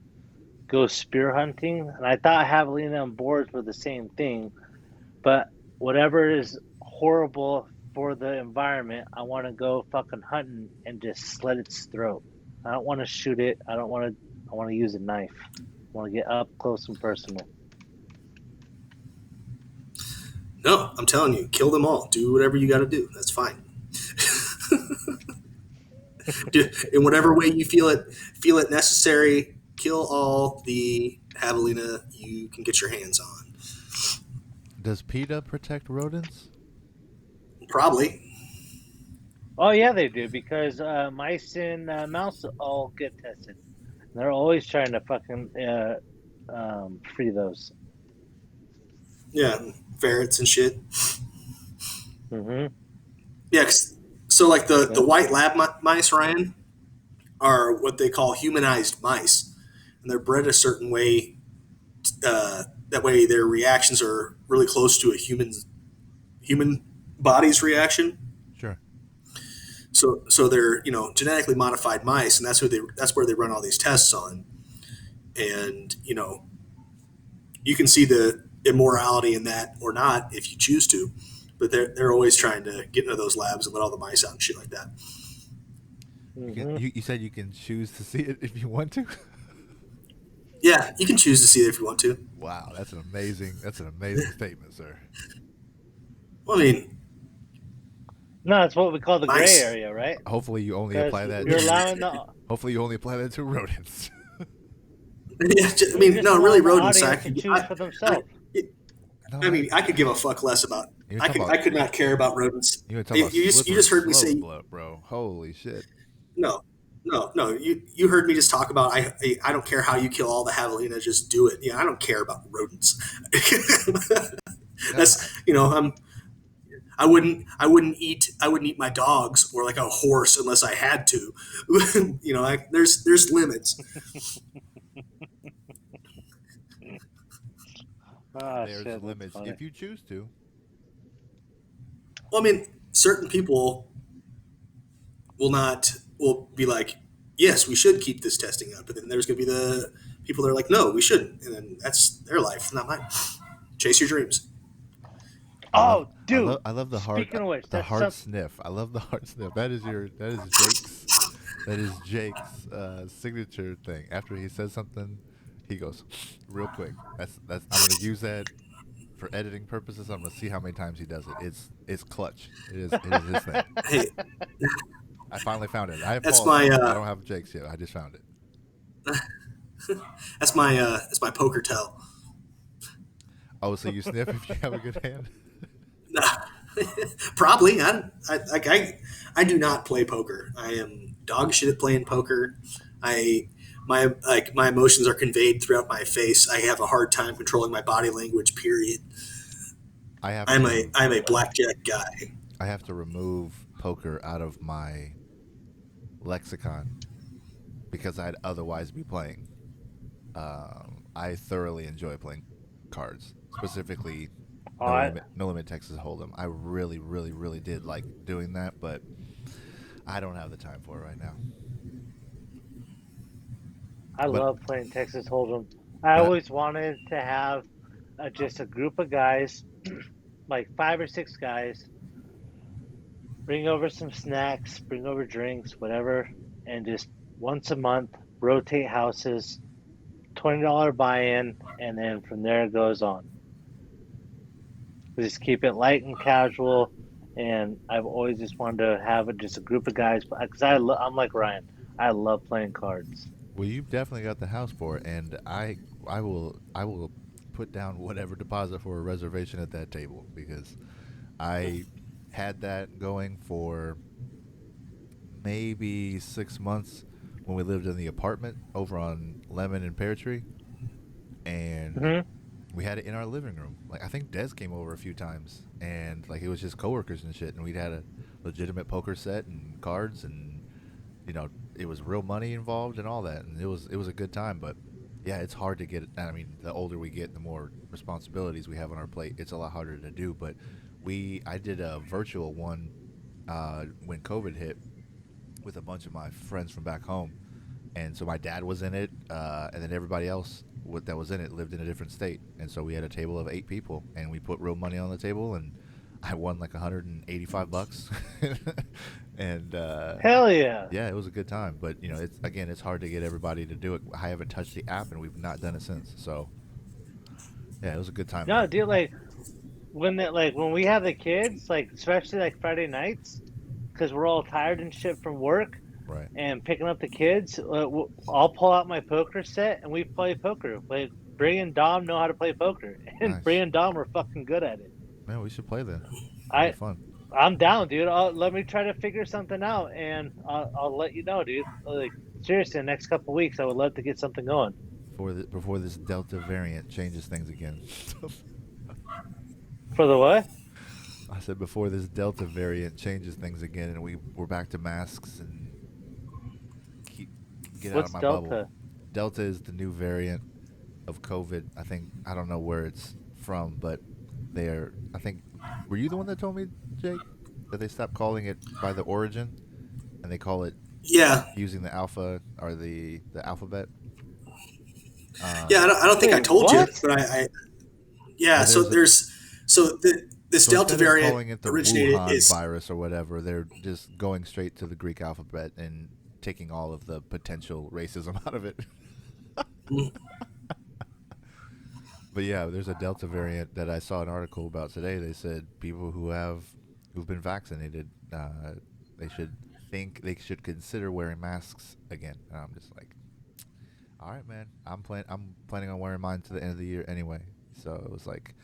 go spear hunting. And I thought javelina and boars were the same thing, but whatever is horrible for the environment, I want to go fucking hunting and just slit its throat. I don't want to shoot it. I don't want to. I want to use a knife. I want to get up close and personal. No, I'm telling you, kill them all. Do whatever you got to do. That's fine. In whatever way you feel it necessary, kill all the javelina you can get your hands on. Does PETA protect rodents? Probably. Oh yeah, they do because mice and mouse all get tested. They're always trying to fucking free those. Yeah, ferrets and shit. Mm-hmm. Yeah, so like the Yep. white lab mice, Ryan, are what they call humanized mice, and they're bred a certain way. That way, their reactions are really close to a human body's reaction. Sure. So they're genetically modified mice, and that's where they run all these tests on. And you can see the immorality in that or not if you choose to, but they're always trying to get into those labs and let all the mice out and shit like that. Mm-hmm. You said you can choose to see it if you want to. Yeah, you can choose to see it if you want to. Wow, that's an amazing statement, sir. Well, I mean, No, it's what we call the gray mice. area, right? Hopefully, you only Because apply that. you're allowing the Hopefully, you only apply that to rodents. Yeah, I you're mean, just no, allowing really, the rodents. audience to choose for themselves. No, I mean, I could give a fuck less about. you I could not care about rodents. You talk about You just heard me say slope, bro. Holy shit! no, no. You heard me just talk about. I don't care how you kill all the javelina. Just do it. Yeah, I don't care about rodents. That's I wouldn't eat my dogs or like a horse unless I had to. There's limits. Oh There's shit, that's limits funny. if you choose to. Well, I mean, certain people will be like, yes, we should keep this testing up, but then there's going to be the people that are like, no, we shouldn't, and then that's their life, not mine. Chase your dreams. Oh, dude. I love the heart. Speaking of which, the that's heart sniff. I love the heart sniff. That is Jake's signature thing. After he says something, he goes real quick. That's. I'm gonna use that for editing purposes. I'm gonna see how many times he does it. It's clutch. It is his thing. Hey, I finally found it. I that's apologize. my I don't have Jake's yet. I just found it. that's my poker tell. Oh, so you sniff if you have a good hand? Probably. I do not play poker. I am dog shit at playing poker. my emotions are conveyed throughout my face. I have a hard time controlling my body language. Period. I have I'm a to I'm a blackjack guy. I have to remove poker out of my lexicon because I'd otherwise be playing. I thoroughly enjoy playing cards, specifically I No Limit Texas Hold'em. I really, really, really did like doing that, but I don't have the time for it right now. I But love playing Texas Hold'em. I but always wanted to have just a group of guys, like 5 or 6 guys, bring over some snacks, bring over drinks, whatever, and just once a month rotate houses, $20 buy-in, and then from there it goes on. Just keep it light and casual. And I've always just wanted to have just a group of guys because I'm like Ryan. I love playing cards. well, you've definitely got the house for it, and I will put down whatever deposit for a reservation at that table because I had that going for maybe 6 months when we lived in the apartment over on Lemon and Pear Tree, and Hmm. we had it in our living room. Like I think Des came over a few times, and like it was just coworkers and shit, and we'd had a legitimate poker set and cards, and it was real money involved and all that, and it was a good time. But yeah, it's hard to get. I mean, the older we get, the more responsibilities we have on our plate. It's a lot harder to do. But I did a virtual one when COVID hit with a bunch of my friends from back home, and so my dad was in it, and then everybody else that was in it lived in a different state, and so we had a table of 8 people, and we put real money on the table, and I won like $185, and Hell yeah. yeah, it was a good time. But it's hard to get everybody to do it. I haven't touched the app, and we've not done it since. So yeah, it was a good time No, though. dude, when we have the kids, like especially like Friday nights, because we're all tired and shit from work Right. and picking up the kids, I'll pull out my poker set and we play poker. Like Bray and Dom know how to play poker, and Bray Nice. and Dom are fucking good at it. Man, we should play then. That'd be I fun. I'm down, dude. Let me try to figure something out, and I'll let you know, dude. Like seriously, the next couple weeks, I would love to get something going. Before this Delta variant changes things again. For the what? I said before this Delta variant changes things again, and we're back to masks and keep get out of What's my bubble. Delta? Delta is the new variant of COVID. I don't know where it's from, but they're. I think. Were you the one that told me, Jake, that they stopped calling it by the origin, and they call it Yeah, using the alpha or the alphabet? yeah. Um, I don't think I Wait, told you, what? but yeah. well, So there's a this so Delta instead of variant calling it the originated Wuhan is virus or whatever, they're just going straight to the Greek alphabet and taking all of the potential racism out of it. But yeah, there's a Delta variant that I saw an article about today. They said people who've been vaccinated, they should consider wearing masks again. And I'm just like, all right, man. I'm planning on wearing mine to the end of the year anyway. So it was like,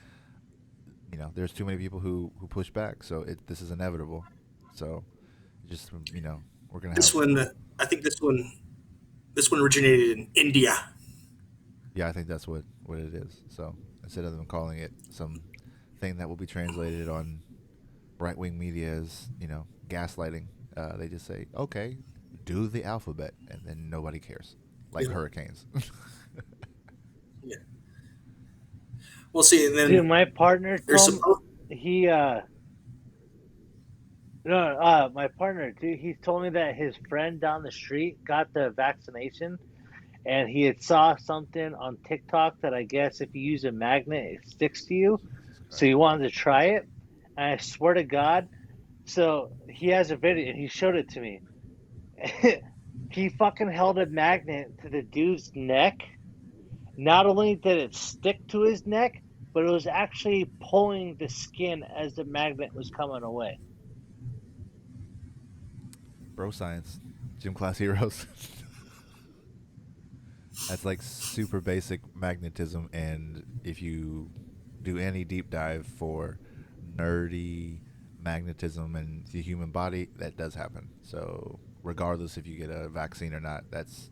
there's too many people who push back. So this is inevitable. So just we're gonna have. this one. I think this one originated in India. Yeah, I think that's what it is. So instead of them calling it some thing that will be translated on right wing media as gaslighting, they just say, okay, do the alphabet, and then nobody cares, like Yeah, hurricanes. yeah. We'll see. And Dude, then my partner there's told some. me he no, my partner, dude, he told me that his friend down the street got the vaccination, and he had saw something on TikTok that I guess if you use a magnet, it sticks to you. Jesus So Christ. he wanted to try it, and I swear to God, so he has a video, and he showed it to me. He fucking held a magnet to the dude's neck. Not only did it stick to his neck, but it was actually pulling the skin as the magnet was coming away. Bro science, gym class heroes. That's like super basic magnetism, and if you do any deep dive for nerdy magnetism and the human body, that does happen. So regardless if you get a vaccine or not, that's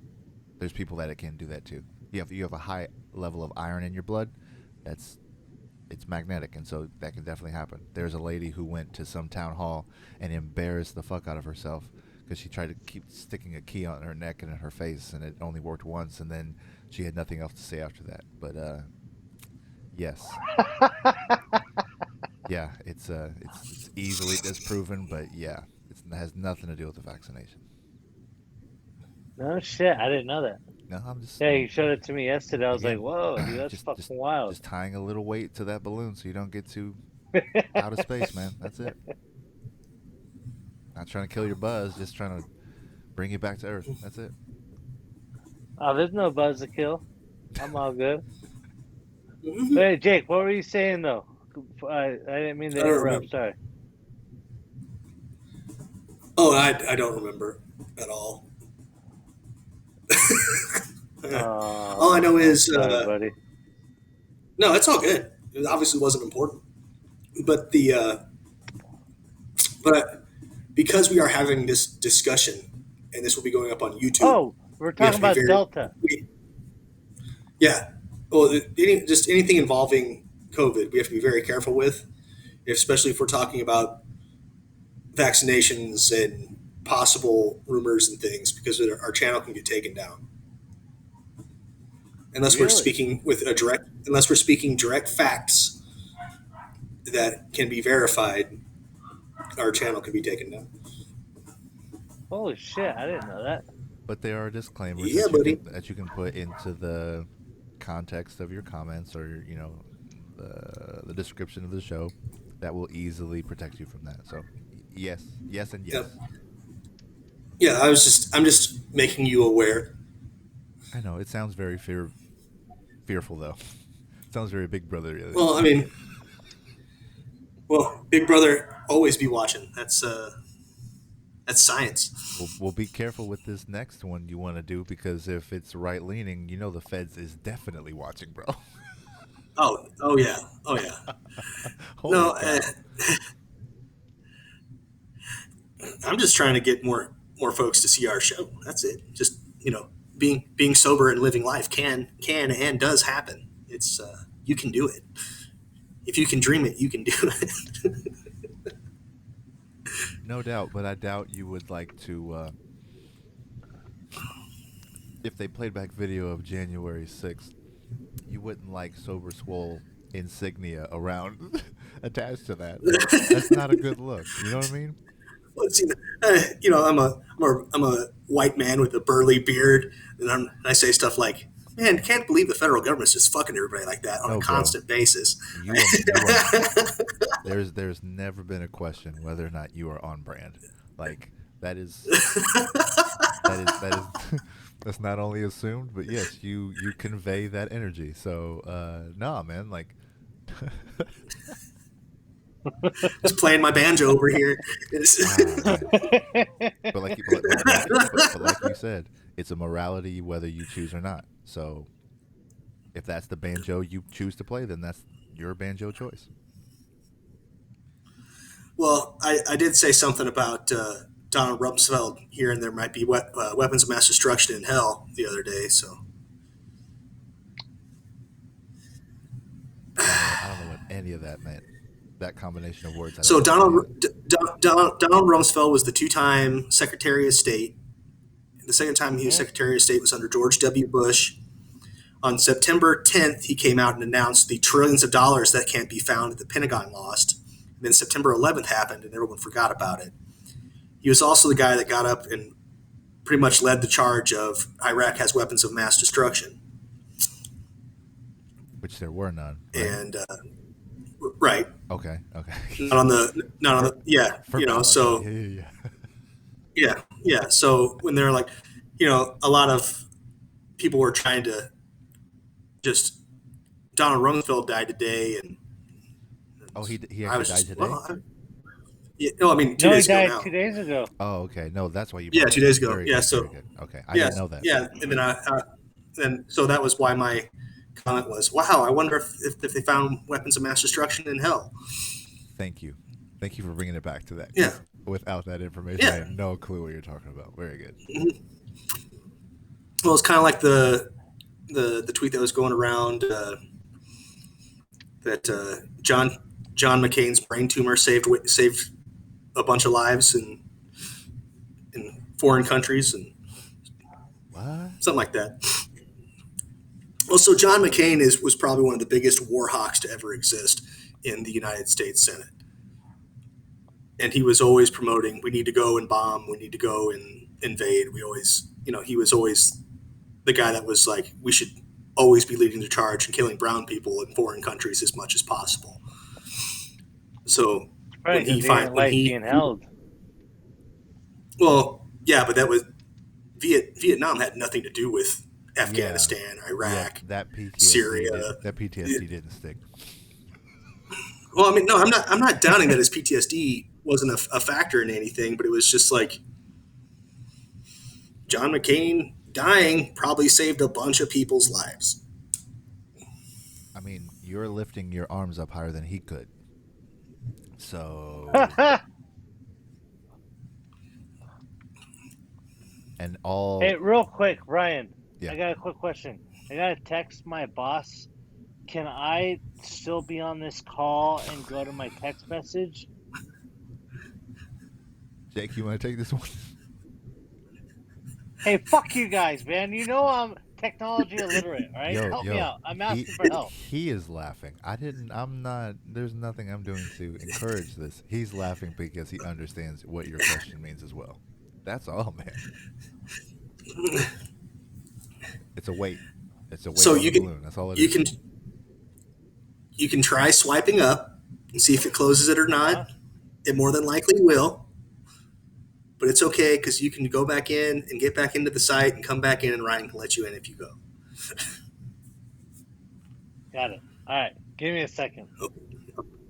there's people that it can do that too. You have a high level of iron in your blood. That's it's magnetic, and so that can definitely happen. There's a lady who went to some town hall and embarrassed the fuck out of herself because she tried to keep sticking a key on her neck and in her face, and it only worked once, and then she had nothing else to say after that. But yes, yeah, it's easily disproven, but yeah, it has nothing to do with the vaccination. No shit, I didn't know that. No, I'm just Yeah, you showed it to me yesterday. I was again, like, whoa, dude, that's just fucking just wild. just tying a little weight to that balloon so you don't get too out of space, man. That's it. Not trying to kill your buzz, just trying to bring you back to Earth. That's it. Oh, there's no buzz to kill. I'm all good. Mhm. Hey, Jake, what were you saying though? I didn't mean to I don't interrupt. remember. Sorry. Oh, I don't remember at all. All I know I'm is sorry, buddy. no, it's all good. It obviously wasn't important, but but because we are having this discussion, and this will be going up on YouTube, Oh, we're we have talking to be about very Delta. yeah. Well, just anything involving COVID, we have to be very careful with, especially if we're talking about vaccinations and possible rumors and things, because our channel can get taken down Really? unless we're speaking direct facts that can be verified. Our channel can be taken down. Holy shit, I didn't know that. But there are disclaimers Yeah, buddy. that you can put into the context of your comments, or the description of the show that will easily protect you from that. So yes, yes, and yes. Yep. Yeah, I'm just making you aware. I know it sounds very fearful though. It sounds very Big Brother. Well, I mean, Big Brother always be watching. That's science. We'll be careful with this next one you want to do, because if it's right leaning, the feds is definitely watching, bro. Oh yeah, oh yeah. Holy No, cow. I'm just trying to get more folks to see our show. That's it. Just being sober and living life can and does happen. It's you can do it. If you can dream it, you can do it. No doubt, but I doubt you would like to. If they played back video of January 6th, you wouldn't like Sober Swole insignia around attached to that. That's not a good look. You know what I mean? Well, I'm a white man with a burly beard, and I say stuff like, "Man, can't believe the federal government's just fucking everybody like that on No, a bro. constant basis." There's never been a question whether or not you are on brand. Like that is that's not only assumed, but yes, you convey that energy. So nah, man, like Just playing my banjo over here. man. But like you said, it's a morality whether you choose or not. So if that's the banjo you choose to play, then that's your banjo choice. Well, I did say something about Donald Rumsfeld here, and there might be weapons of mass destruction in hell the other day. So I don't know what any of that meant. That combination of words. So Donald Rumsfeld was the two-time Secretary of State. The second time he was Secretary of State was under George W. Bush. On September 10th, he came out and announced the trillions of dollars that can't be found that the Pentagon lost. And then September 11th happened, and everyone forgot about it. He was also the guy that got up and pretty much led the charge of Iraq has weapons of mass destruction. Which there were none. Right? And right. Okay. Not on the yeah. So yeah. So when they're like, a lot of people were trying to just Donald Rumsfeld died today, and he actually died today. Well, I mean 2 No, he days ago died now. 2 days ago. Oh, okay. No, that's why you. Yeah, 2 days ago. Very Yeah, good, so very good. Okay, I didn't know that. Yeah, and then so that was why my comment was, "Wow, I wonder if they found weapons of mass destruction in hell." Thank you for bringing it back to that. Yeah. Without that information, Yeah. I have no clue what you're talking about. Very good. Well, it's kind of like the tweet that was going around that John McCain's brain tumor saved a bunch of lives in foreign countries and What? something like that. Well, so John McCain was probably one of the biggest war hawks to ever exist in the United States Senate, and he was always promoting, we need to go and bomb, we need to go and invade. We always, he was always the guy that was like, we should always be leading the charge and killing brown people in foreign countries as much as possible. So Right, because he didn't like being held. Well, yeah, but that was Vietnam had nothing to do with Afghanistan, Iraq, that PTSD Syria. That PTSD didn't stick. Well, I mean, no, I'm not doubting that his PTSD wasn't a factor in anything, but it was just like John McCain dying probably saved a bunch of people's lives. I mean, you're lifting your arms up higher than he could. So and all Hey, real quick, Ryan. Yeah. I got a quick question. I got to text my boss. Can I still be on this call and go to my text message? Jake, you want to take this one? Hey, fuck you guys, man. You know I'm technology illiterate, all right? Help me out. I'm asking for help. He is laughing. I'm not. There's nothing I'm doing to encourage this. He's laughing because he understands what your question means as well. That's all, man. It's a weight. It's a weight So on the balloon. That's all it is. You can try swiping up and see if it closes it or not. It more than likely will. But it's okay because you can go back in and get back into the site and come back in, and Ryan can let you in if you go. Got it. All right. Give me a second.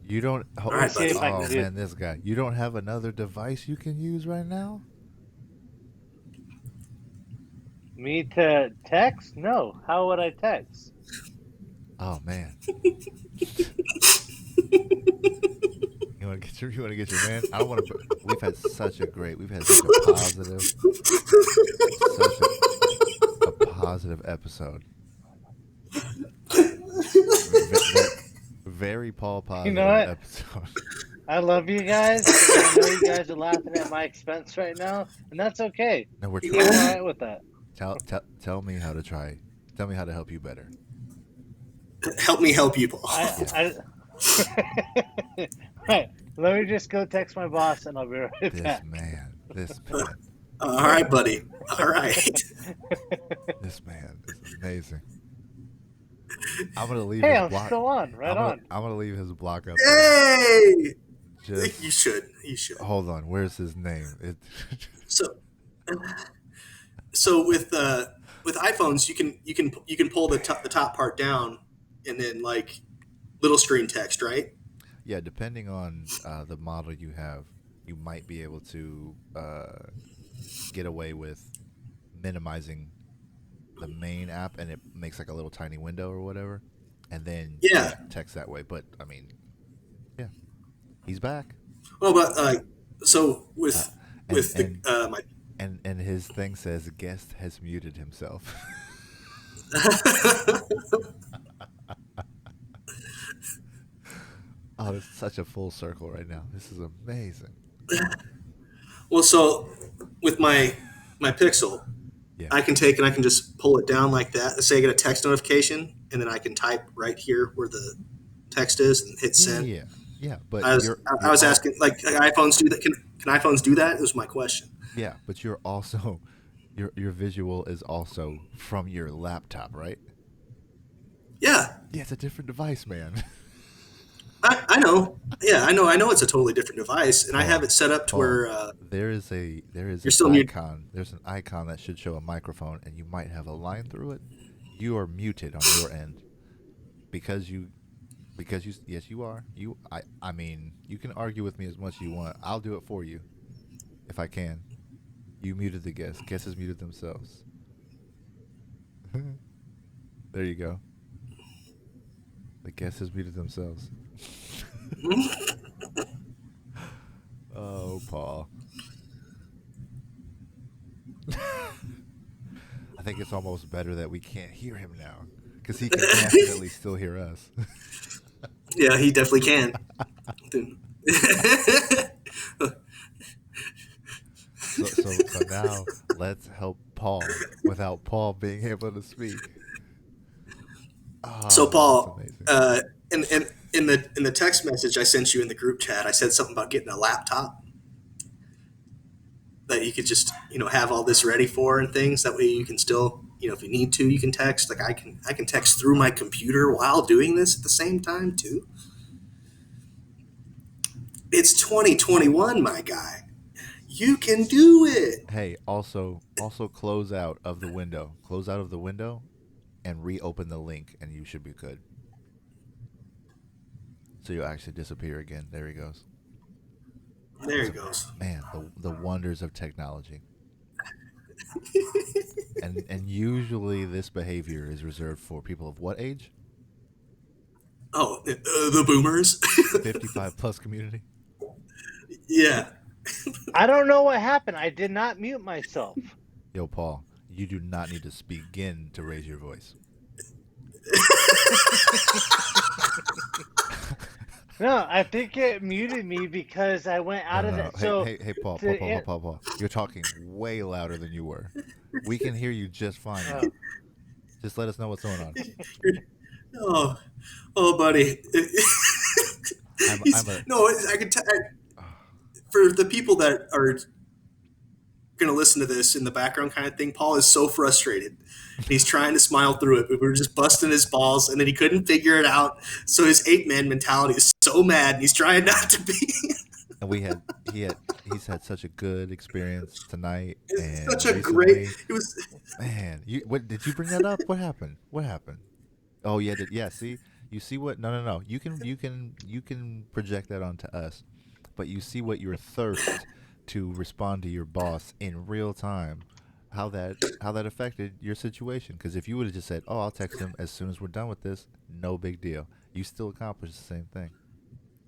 You don't. Oh, right, buddy. man, this guy. You don't have another device you can use right now? Me to text? No. How would I text? Oh man. You want to get your man? I don't want to. We've had such a positive episode. Very Paul positive You know what? episode. I love you guys. I know you guys are laughing at my expense right now, and that's okay. No, we're I'm trying. all right with that. Tell me how to try. Tell me how to help you better. Help me help you, Paul. Right. Let me just go text my boss, and I'll be right This back. man. All right, buddy. All right. This man is amazing. I'm gonna leave. Hey, his I'm block. still on. Right on. I'm gonna leave his block up. Hey! Just You should. hold on. Where's his name? So with iPhones, you can pull the top part down, and then like little screen text, right? Yeah, depending on the model you have, you might be able to get away with minimizing the main app, and it makes like a little tiny window or whatever, and then Yeah. text that way. But I mean, yeah, he's back. Well, but so with my And his thing says guest has muted himself. Oh, it's such a full circle right now. This is amazing. well, so with my Pixel, Yeah. I can just pull it down like that. Say I get a text notification, and then I can type right here where the text is and hit send. Yeah. But I was asking, like iPhones do that? Can iPhones do that? It was my question. Yeah, but you're also your visual is also from your laptop, right? Yeah, Yeah, it's a different device, man. I know. Yeah, I know. It's a totally different device, and I have it set up to where there is you're an still muted. icon. There's an icon that should show a microphone, and you might have a line through it. You are muted on your end because you yes you are. I mean, you can argue with me as much as you want. I'll do it for you if I can. You muted the guest. Guests has muted themselves. There you go. The guests has muted themselves. Oh, Paul. I think it's almost better that we can't hear him now because he can definitely still hear us. Yeah, he definitely can. So now let's help Paul without Paul being able to speak. Oh, So that's Paul, amazing. in the text message I sent you in the group chat, I said something about getting a laptop that you could just have all this ready for and things. That way you can still if you need to you can text. Like I can text through my computer while doing this at the same time too. It's 2021, my guy. You can do it. Hey, also close out of the window. Close out of the window and reopen the link and you should be good. So you'll actually disappear again. There he goes. There he goes. Man, the wonders of technology. And usually this behavior is reserved for people of what age? Oh, the boomers. 55 plus community. Yeah. I don't know what happened. I did not mute myself. Yo, Paul, you do not need to begin to raise your voice. No, I think it muted me because I went out No, of no, it. no. So Hey, Paul, to- Paul. You're talking way louder than you were. We can hear you just fine now. Oh. Just let us know what's going on. Oh, buddy. I'm a- No, I can tell. For the people that are going to listen to this in the background kind of thing, Paul is so frustrated. And he's trying to smile through it, but we're just busting his balls, and then he couldn't figure it out. So his 8-man mentality is so mad, and he's trying not to be. And he's had such a good experience tonight. It's And such a recently, great. It was. man. What did you bring that up? What happened? What happened? Oh yeah. See, you see what? No. You can project that onto us, but you see what your thirst to respond to your boss in real time, how that affected your situation. Because if you would have just said, "Oh, I'll text him as soon as we're done with this," no big deal. You still accomplished the same thing,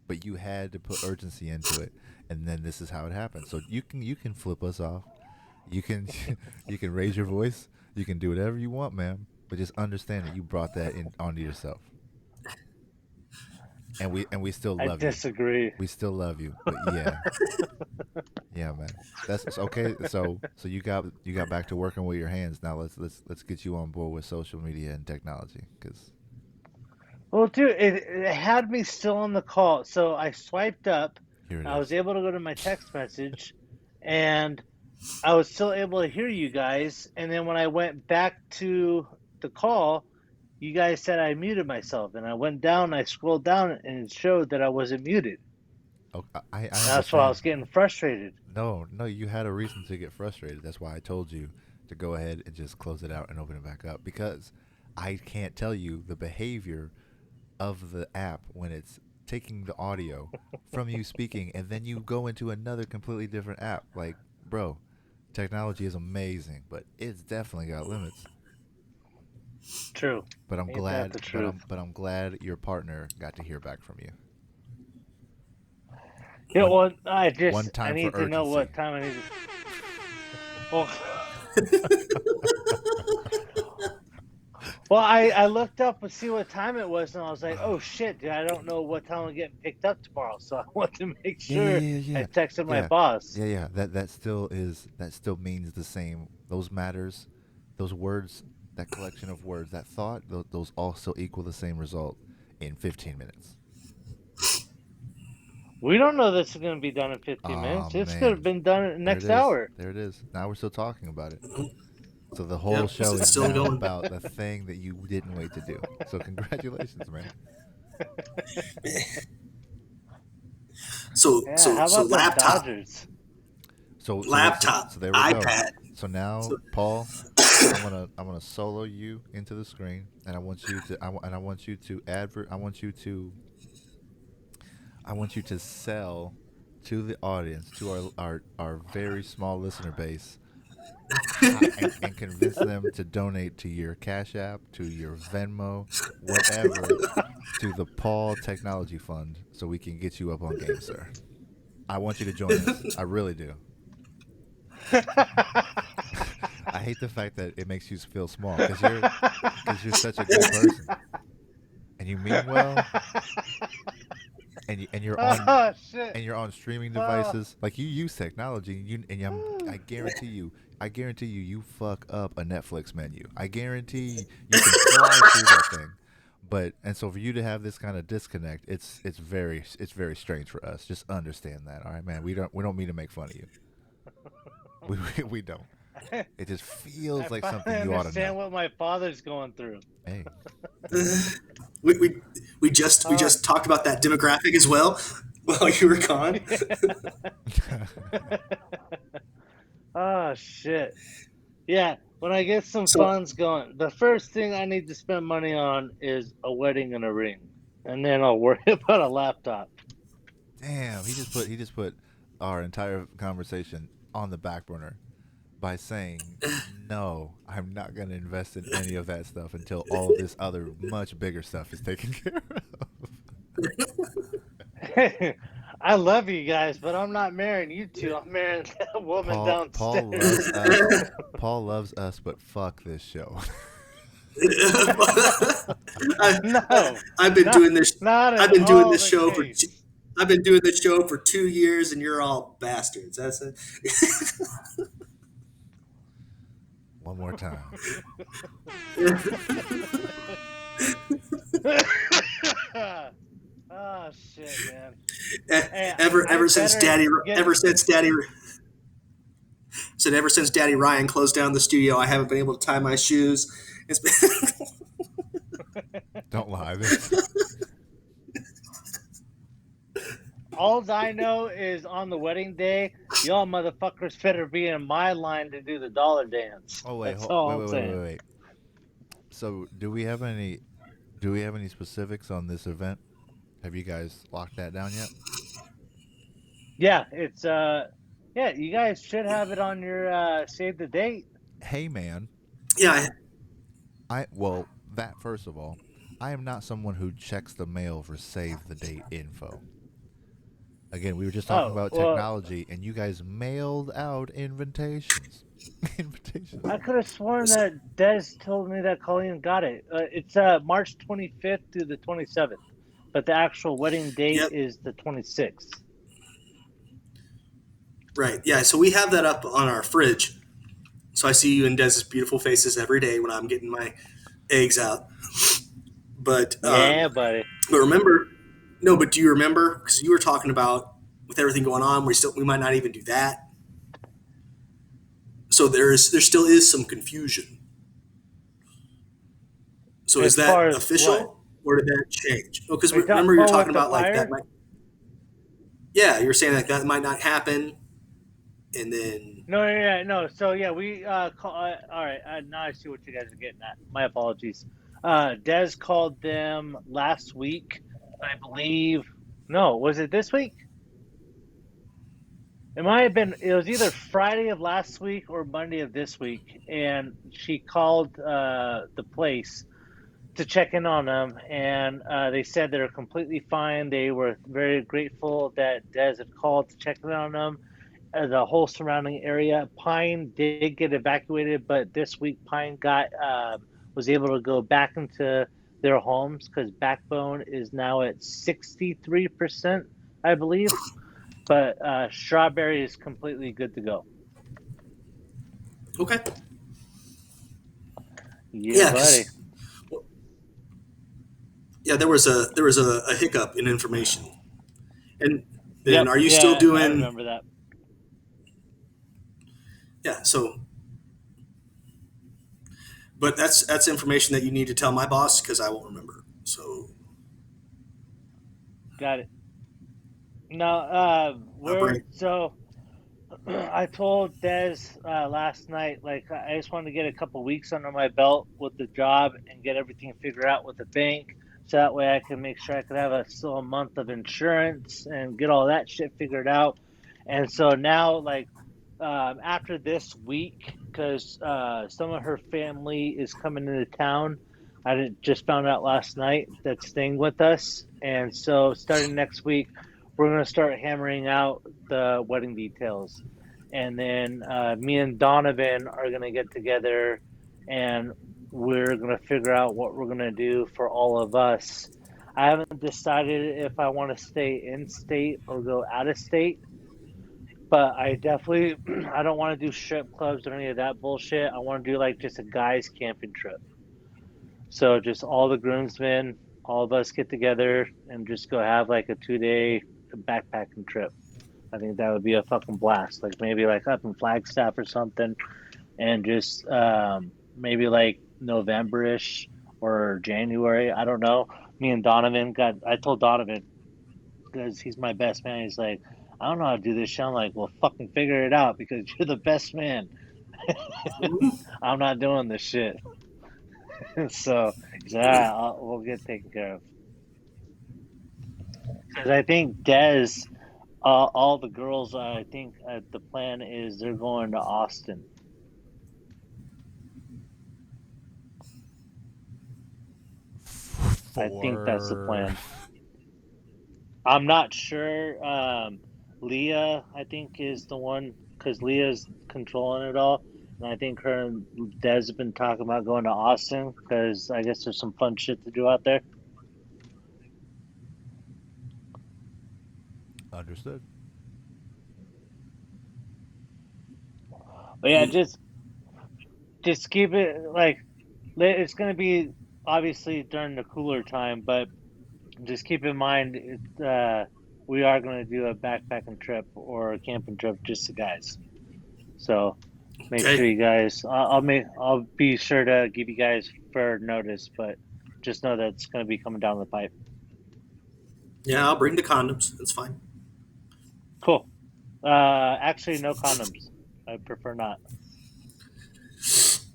but you had to put urgency into it, and then this is how it happened. So you can flip us off. You can you can raise your voice. You can do whatever you want, man. But just understand that you brought that in onto yourself. And we still I love you. disagree. We still love you. But yeah. Yeah, man. That's okay. So you got back to working with your hands. Now let's get you on board with social media and technology cuz Well, dude, it had me still on the call. So I swiped up. here it I was is. able to go to my text message, and I was still able to hear you guys. And then when I went back to the call, you guys said I muted myself. And I went down, I scrolled down, and it showed that I wasn't muted. Oh, I That's why I was understand. getting frustrated. No, you had a reason to get frustrated. That's why I told you to go ahead and just close it out and open it back up because I can't tell you the behavior of the app when it's taking the audio from you speaking and then you go into another completely different app. Like, bro, technology is amazing, but it's definitely got limits. True. But I'm Ain't that glad the but truth? I'm glad your partner got to hear back from you. Yeah, One- well, one I time need for to know what urgency. time I need to. Well, well, I looked up to see what time it was, and I was like, oh shit, dude, I don't know what time I'm getting picked up tomorrow, so I want to make sure I texted my Yeah. boss. Yeah. That still means the same. Those matters, those words, that collection of words, that thought, those all still equal the same result in 15 minutes. We don't know this is going to be done in 15 Oh minutes. It's man. going to have been done in the There next it is. hour. There it is. Now we're still talking about it. So the whole Yep, show it's is still now going. about the thing that you didn't wait to do. So congratulations, man. So Yeah, so how so about the laptop, Dodgers? laptop, So there we go. iPad. So now, So, Paul, I'm gonna solo you into the screen, and I want you to I want you to I want you to sell to the audience, to our very small listener base, and convince them to donate to your Cash App, to your Venmo, whatever, to the Paul Technology Fund, so we can get you up on game, sir. I want you to join us. I really do. I hate the fact that it makes you feel small because you're such a good person and you mean well and you're on Oh shit! and you're on streaming Oh. devices like you use technology I guarantee you fuck up a Netflix menu. I guarantee you can fly through that thing. But and so for you to have this kind of disconnect, it's very strange for us. Just understand that, all right, man. We don't mean to make fun of you. We don't. It just I feels like finally something you ought to understand know. what my father's going through. Hey, We just talked about that demographic as well while you were gone. Oh shit! Yeah, when I get some So funds going, the first thing I need to spend money on is a wedding and a ring, and then I'll worry about a laptop. damn, he just put our entire conversation on the back burner by saying no. I'm not going to invest in any of that stuff until all of this other much bigger stuff is taken care I love you guys, but I'm not marrying you two. I'm marrying that woman Paul downstairs. loves us. Paul loves us, but fuck this show. I, No, I've been not doing this. not I've at been doing all this the show for. case. I've been doing this show for 2 years, and you're all bastards. That's it. One more time. Oh shit, man. E- Hey, ever I ever since better Daddy get. ever since Daddy said ever since Daddy Ryan closed down the studio, I haven't been able to tie my shoes. It's been Don't lie. All I know is on the wedding day, y'all motherfuckers better be in my line to do the dollar dance. Oh wait, That's all wait, I'm wait, wait, saying. wait, wait. So, do we have any specifics on this event? Have you guys locked that down yet? Yeah, it's yeah, you guys should have it on your save the date. Hey, man. yeah. Well, that first of all, I am not someone who checks the mail for save the date info. Again, we were just talking Oh, about well, technology, and you guys mailed out invitations. Invitations. I could have sworn that Des told me that Colleen got it. It's March 25th through the 27th, but the actual wedding date Yep. is the 26th. Right. Yeah. So we have that up on our fridge. So I see you and Dez's beautiful faces every day when I'm getting my eggs out. But Yeah, buddy. but remember, no. But do you remember? Because you were talking about with everything going on, we might not even do that. So there still is some confusion. So is As far that as what? official or did that change? Oh, because We talk, remember you were oh, with talking the about like that flyer? might. Yeah, you were saying like that might not happen, and then No. So yeah, we call. All right, now I see what you guys are getting at. My apologies. Des called them last week, I believe. No, was it this week? It might have been. It was either Friday of last week or Monday of this week, and she called the place to check in on them, and they said they're completely fine. They were very grateful that Des had called to check in on them. The whole surrounding area. Pine did get evacuated, but this week Pine got was able to go back into their homes because Backbone is now at 63%, I believe. But Strawberry is completely good to go. okay, Yeah, buddy. Yeah, there was a hiccup in information, and then Yep. are you still Yeah, I doing? remember that. Yeah, so but that's information that you need to tell my boss because I won't remember. So Got it. No, my we're brain. so. I told Des last night, like I just wanted to get a couple weeks under my belt with the job and get everything figured out with the bank, so that way I can make sure I could have still a month of insurance and get all that shit figured out. And so now, like after this week, because some of her family is coming into town. Just found out last night that's staying with us, and so starting next week, we're gonna start hammering out the wedding details. and then me and Donovan are gonna get together, and we're gonna figure out what we're gonna do for all of us. I haven't decided if I want to stay in state or go out of state, but I definitely I don't want to do strip clubs or any of that bullshit. I want to do like just a guys camping trip. So just all the groomsmen, all of us get together and just go have like a 2 day backpacking trip. I think that would be a fucking blast. Like maybe like up in Flagstaff or something, and just maybe like November-ish or January. I don't know. Me and Donovan got. I told Donovan because he's my best man. He's like, I don't know how to do this shit. I'm like, well, fucking figure it out because you're the best man. I'm not doing this shit. So he's like, all right, we'll get taken care of. Because I think Des, all the girls, I think the plan is they're going to Austin. I think that's the plan. I'm not sure. Leah, I think, is the one because Leah's controlling it all. And I think her and Des have been talking about going to Austin because I guess there's some fun shit to do out there. Understood. But yeah, just keep it like it's gonna be obviously during the cooler time, but just keep in mind we are gonna do a backpacking trip or a camping trip just the guys. So make Okay. sure you guys. I'll be sure to give you guys fair notice, but just know that it's gonna be coming down the pipe. Yeah, I'll bring the condoms. That's fine. Cool. Actually, no condoms. I prefer not.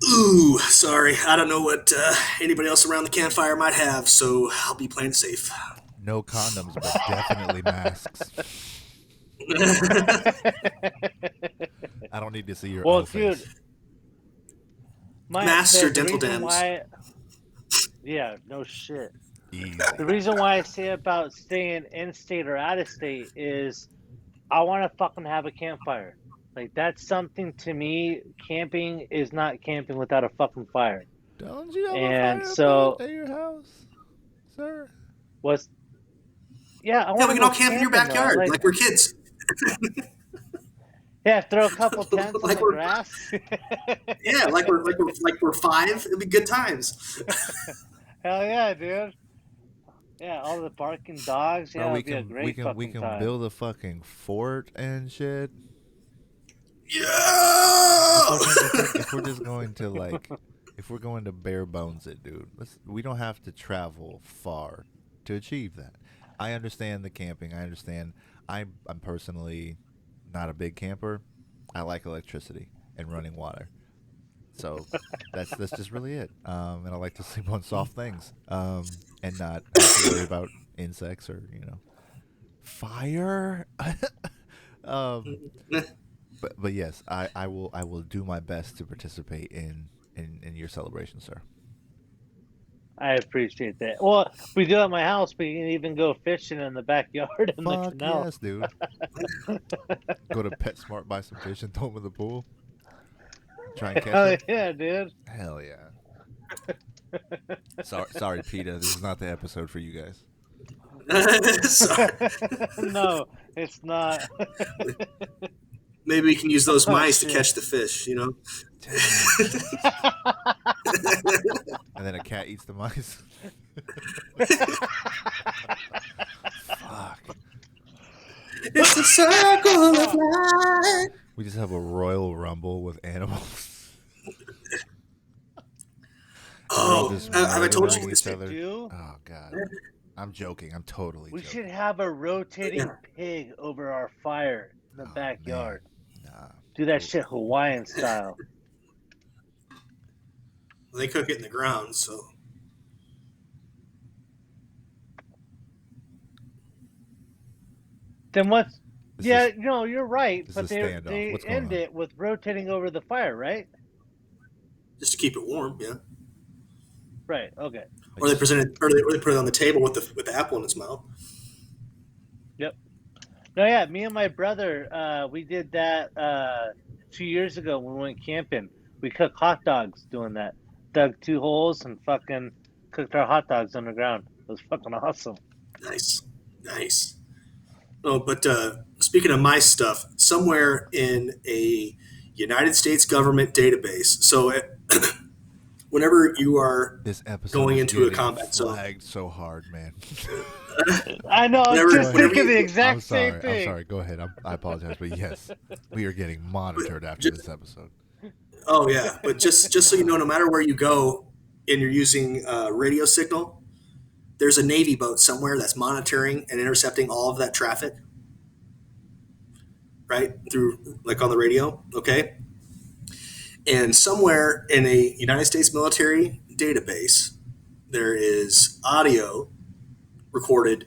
Ooh, sorry. I don't know what anybody else around the campfire might have, so I'll be playing safe. No condoms, but definitely masks. I don't need to see your Well, O face. dude, Masks or the dental reason dams. why, yeah, no shit. Easy. The reason why I say about staying in state or out of state is I want to fucking have a campfire. Like that's something to me. Camping is not camping without a fucking fire. Don't you have And a fire so pit at your house, sir? was yeah. I Yeah, want we to can go all camp in your camping though. backyard like we're kids. Yeah, throw a couple tents Like on the we're- grass. Yeah, like we're 5. It'd be good times. Hell yeah, dude. Yeah, all the barking dogs. Yeah, Bro, we it'd be a can great fucking we can time. build a fucking fort and shit. Yeah. If we're just going to like, if we're going to bare bones it, dude, we don't have to travel far to achieve that. I understand the camping. I understand. I'm personally not a big camper. I like electricity and running water. So that's just really it. And I like to sleep on soft things. And not have to worry about insects or fire. But yes, I will do my best to participate in your celebration, sir. I appreciate that. Well, we do at my house. We can even go fishing in the backyard in the Fuck canal. yes, dude. Go to PetSmart, buy some fish, and throw them in the pool. Try and catch Oh them. yeah, dude. Hell yeah. Sorry, Peter. This is not the episode for you guys. Sorry. No, it's not. Maybe we can use those Oh, mice to shit. catch the fish. And then a cat eats the mice. Fuck. It's a circle of life. We just have a Royal Rumble with animals. Oh, Just have I told you murdering this? each other. do? Oh god. I'm joking. I'm totally We joking. should have a rotating Yeah. pig over our fire in the Oh, backyard. Nah. Do that shit Hawaiian style. They cook it in the ground, so Then what's? This Yeah, is- no, you're right. this But is a they standoff. What's going end on? it with rotating over the fire, right? just to keep it warm, yeah. Right. Okay. Or they present it, or they put it on the table with the apple in its mouth. Yep. No, yeah, me and my brother, we did that 2 years ago when we went camping. We cooked hot dogs doing that. Dug 2 holes and fucking cooked our hot dogs underground. It was fucking awesome. Nice, nice. Oh, but speaking of my stuff, somewhere in a United States government database. So whenever you are This episode going is into a getting combat zone, flagged so hard, man. I know, I was Whenever- just whenever thinking the you- exact I'm sorry. same thing. I'm sorry. Go ahead. I apologize, but yes, we are getting monitored after this episode. oh yeah, but just so you know, no matter where you go and you're using radio signal, there's a Navy boat somewhere that's monitoring and intercepting all of that traffic, right? Through like on the radio, okay? And somewhere in a United States military database, there is audio recorded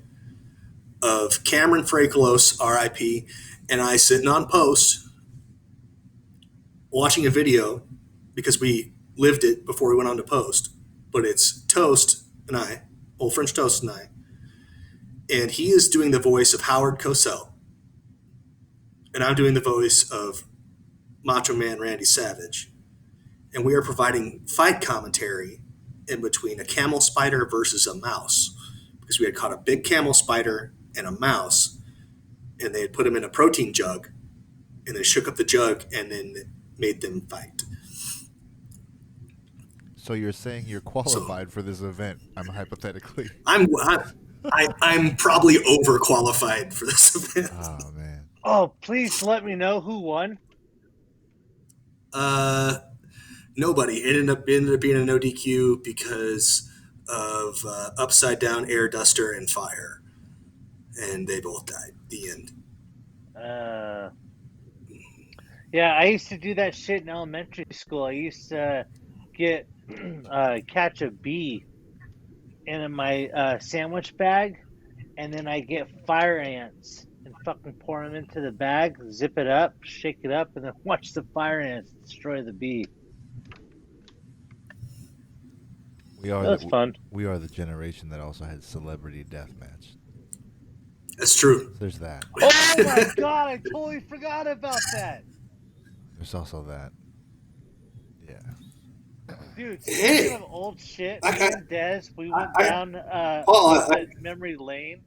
of Cameron Frakelos, RIP, and I sitting on post watching a video because we lived it before we went on to post. But it's Toast and I, old French Toast and I, and he is doing the voice of Howard Cosell, and I'm doing the voice of Macho Man Randy Savage, and we are providing fight commentary in between a camel spider versus a mouse because we had caught a big camel spider and a mouse, and they had put them in a protein jug, and they shook up the jug and then made them fight. So you're saying you're qualified for this event? I'm hypothetically. I'm probably overqualified for this event. Oh man. Oh, please let me know who won. Nobody. It ended up being a no DQ because of upside down air duster and fire, and they both died. The end. Yeah, I used to do that shit in elementary school. I used to get catch a bee in my sandwich bag, and then I get fire ants and fucking pour them into the bag, zip it up, shake it up, and then watch the fire ants destroy the bee. That's fun. We are the generation that also had celebrity deathmatch. That's true. There's that. Oh my god, I totally forgot about that. There's also that. Yeah. Dude, Hey. speaking of old shit, me and Des, we went down memory lane.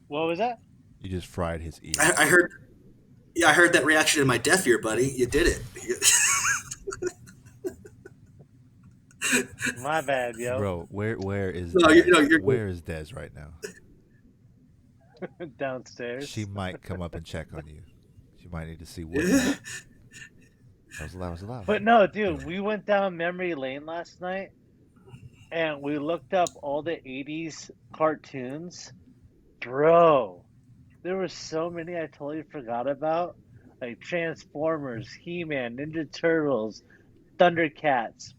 What was that? You just fried his ear. I heard. Yeah, I heard that reaction in my deaf ear, buddy. You did it. My bad, yo. Bro, where is No, Des? you're Where is Des right now? Downstairs. She might come up and check on you. She might need to see what. That was loud. But no, dude, we went down memory lane last night, and we looked up all the 80s cartoons. Bro, there were so many I totally forgot about. Like Transformers, He-Man, Ninja Turtles, Thundercats,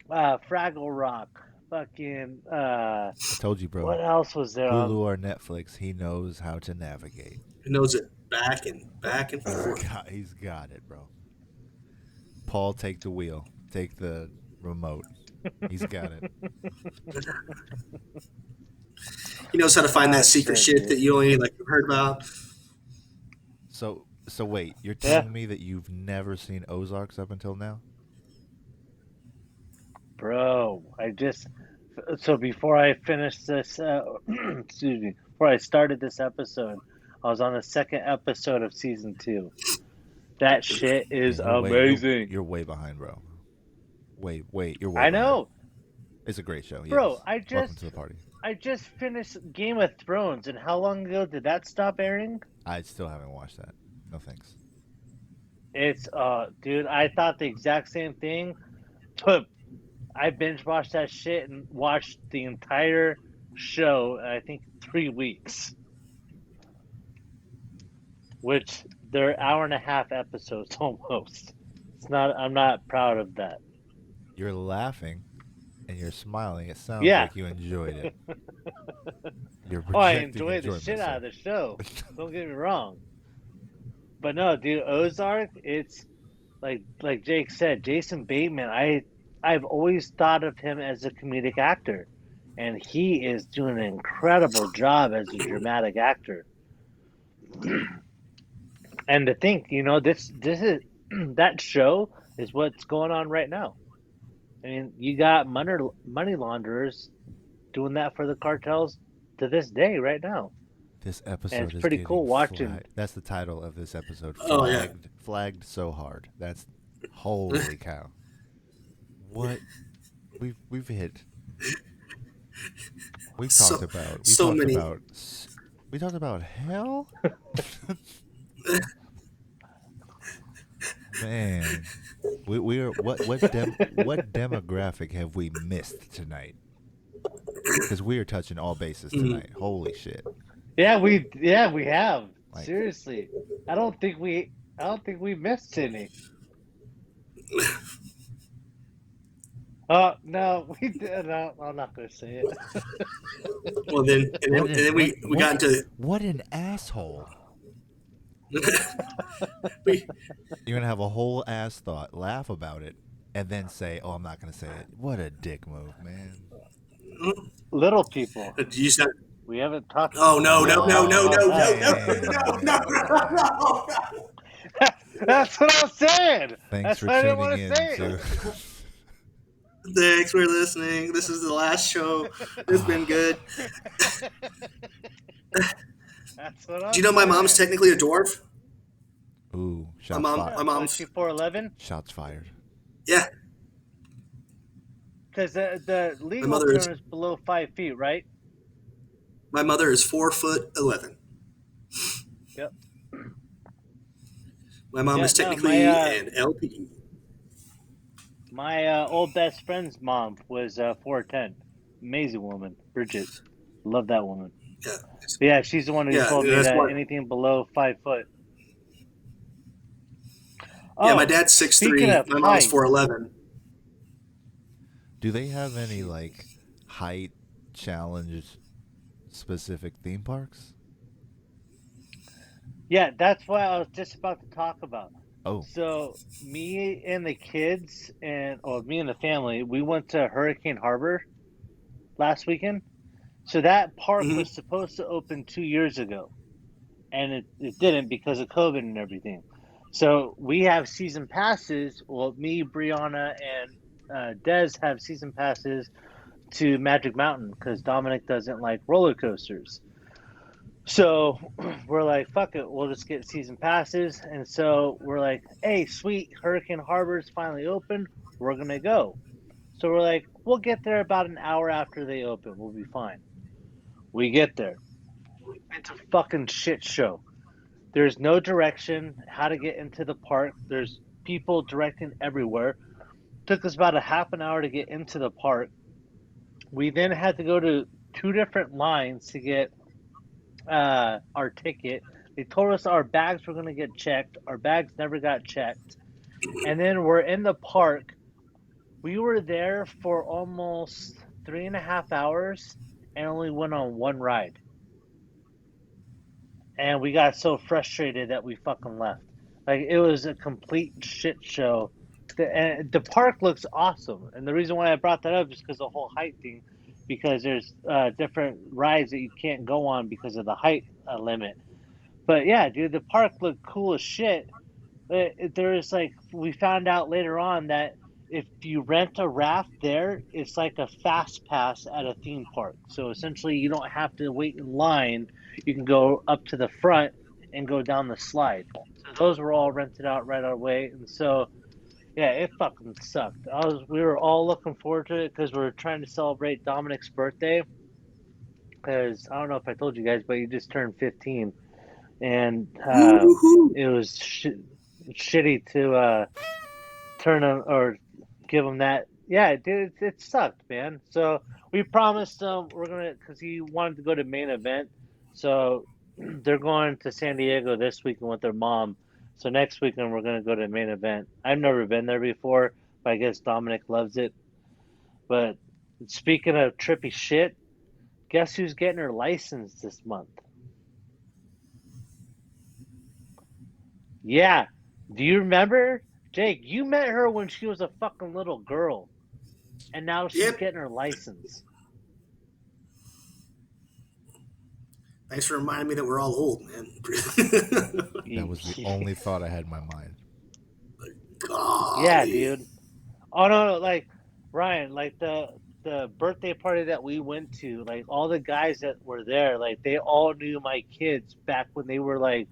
Fraggle Rock, fucking... I told you, bro. What else was there? Hulu or Netflix, he knows how to navigate. He knows it back and forth. He's got it, bro. Paul, take the wheel. Take the remote. He's got it. He knows how to find that secret shit that you only heard about. So wait, you're telling me that you've never seen Ozarks up until now? Bro, so before I finished this, excuse me, before I started this episode, I was on the second episode of season 2. That shit is amazing. You're way behind, bro. Wait, you're way I behind. know. It's a great show. Bro, yes. Welcome to the party. I just finished Game of Thrones, and how long ago did that stop airing? I still haven't watched that. No thanks. It's, dude, I thought the exact same thing, but I binge watched that shit and watched the entire show in, I think, 3 weeks. Which, they're hour-and-a-half episodes almost. I'm not proud of that. You're laughing and you're smiling. It sounds Yeah. like you enjoyed it. You're I projecting enjoyed the enjoyment, shit out of sir. the show. Don't get me wrong. But no, dude, Ozark, it's like Jake said, Jason Bateman, I've always thought of him as a comedic actor. And he is doing an incredible job as a dramatic actor. And to think, this is that show is what's going on right now. I mean, you got money launderers doing that for the cartels to this day, right now, This and episode it's is pretty getting cool watching. flagged. That's the title of this episode. Oh yeah. Flagged so hard. That's holy cow. What we've hit. We've So- talked about. so many. We talked about hell. Man, we are what demographic have we missed tonight? Because we are touching all bases tonight. Holy shit! Yeah, we have. Like- Seriously, I don't think we missed any. Oh no, we did. No, I'm not gonna say it. Well, then we got into What an asshole! we, You're gonna have a whole ass thought, laugh about it, and then say, "Oh, I'm not gonna say it." What a dick move, man! Little people. you said, We haven't talked. oh no. That's what I'm saying. Thanks That's for why I didn't want tuning to in say to. it. Thanks for listening. This is the last show. It's been good. That's what I'm Do you know my mom's saying. technically a dwarf? Ooh, shots My fired. mom's, Was she 4'11"? Shots fired. yeah. Because the legal mother is- term is below 5 feet, right? My mother is 4'11". Yep. My mom Yeah, is no, technically my, an LP. My old best friend's mom was 4'10". Amazing woman, Bridget. Love that woman. Yeah. Yeah, she's the one who Yeah, told me that's that why- anything below 5 foot. Yeah, Oh, my dad's 6'3". speaking of My mom's height. 4'11". Do they have any like height challenge specific theme parks? Yeah, that's what I was just about to talk about. Oh, So me and the kids or me and the family, we went to Hurricane Harbor last weekend. So that park Mhm. was supposed to open 2 years ago, and it didn't because of COVID and everything. So we have season passes. Well, me, Brianna, and Des have season passes to Magic Mountain because Dominic doesn't like roller coasters. So we're like, fuck it, we'll just get season passes. And so we're like, hey, sweet, Hurricane Harbor's finally open. We're going to go. So we're like, we'll get there about an hour after they open. We'll be fine. We get there. It's a fucking shit show. There's no direction how to get into the park. There's people directing everywhere. Took us about a half an hour to get into the park. We then had to go to 2 different lines to get our ticket. They told us our bags were going to get checked. Our bags never got checked. And then we're in the park. We were there for almost 3.5 hours and only went on one ride. And we got so frustrated that we fucking left. Like, it was a complete shit show. And the park looks awesome. And the reason why I brought that up is because the whole height thing. Because there's different rides that you can't go on because of the height limit. But yeah, dude, the park looked cool as shit. There's like, we found out later on that if you rent a raft there, it's like a fast pass at a theme park. So essentially, you don't have to wait in line. You can go up to the front and go down the slide. So those were all rented out right away. And so, yeah, it fucking sucked. We were all looking forward to it because we were trying to celebrate Dominic's birthday. Because I don't know if I told you guys, but he just turned 15, and Woo-hoo. it was shitty to turn him or give him that. Yeah, it sucked, man. So we promised him we're gonna, because he wanted to go to main event. So they're going to San Diego this weekend with their mom. So next weekend we're gonna go to main event. I've never been there before, but I guess Dominic loves it. But speaking of trippy shit, guess who's getting her license this month? Yeah. Do you remember? Jake, you met her when she was a fucking little girl. And now she's Yep. getting her license. Thanks for reminding me that we're all old, man. That was the only thought I had in my mind. Yeah, Golly. dude. Oh no, like Ryan, like the birthday party that we went to, like all the guys that were there, like they all knew my kids back when they were like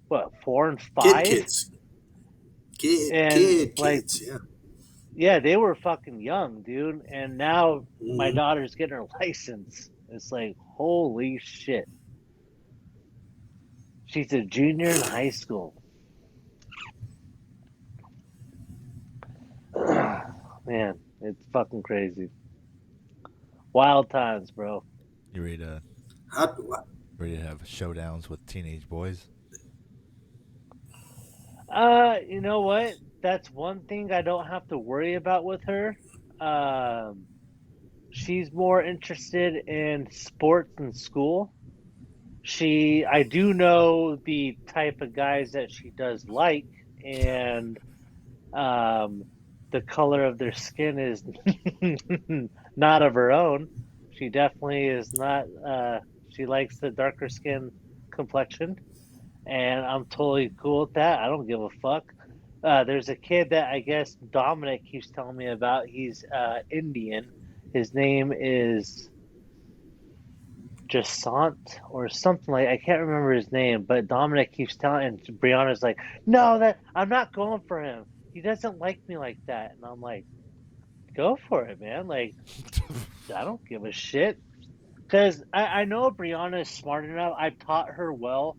what, 4 and 5, Kids. and Kid like kids, yeah. yeah, they were fucking young, dude. And now my Mhm. daughter's getting her license. It's like holy shit, she's a junior in high school. Man, it's fucking crazy. Wild times, bro. You ready to How, have showdowns with teenage boys? You know what? That's one thing I don't have to worry about with her. Um, she's more interested in sports and school. I do know the type of guys that she does like, and um, the color of their skin is not of her own. She definitely is not. She likes the darker skin complexion, and I'm totally cool with that. I don't give a fuck. There's a kid that I guess Dominic keeps telling me about. He's Indian. His name is Jasant or something like I can't remember his name, but Dominic keeps telling, and Brianna's like, "No, that I'm not going for him. He doesn't like me like that." And I'm like, "Go for it, man. Like, I don't give a shit." Because I know Brianna is smart enough. I've taught her well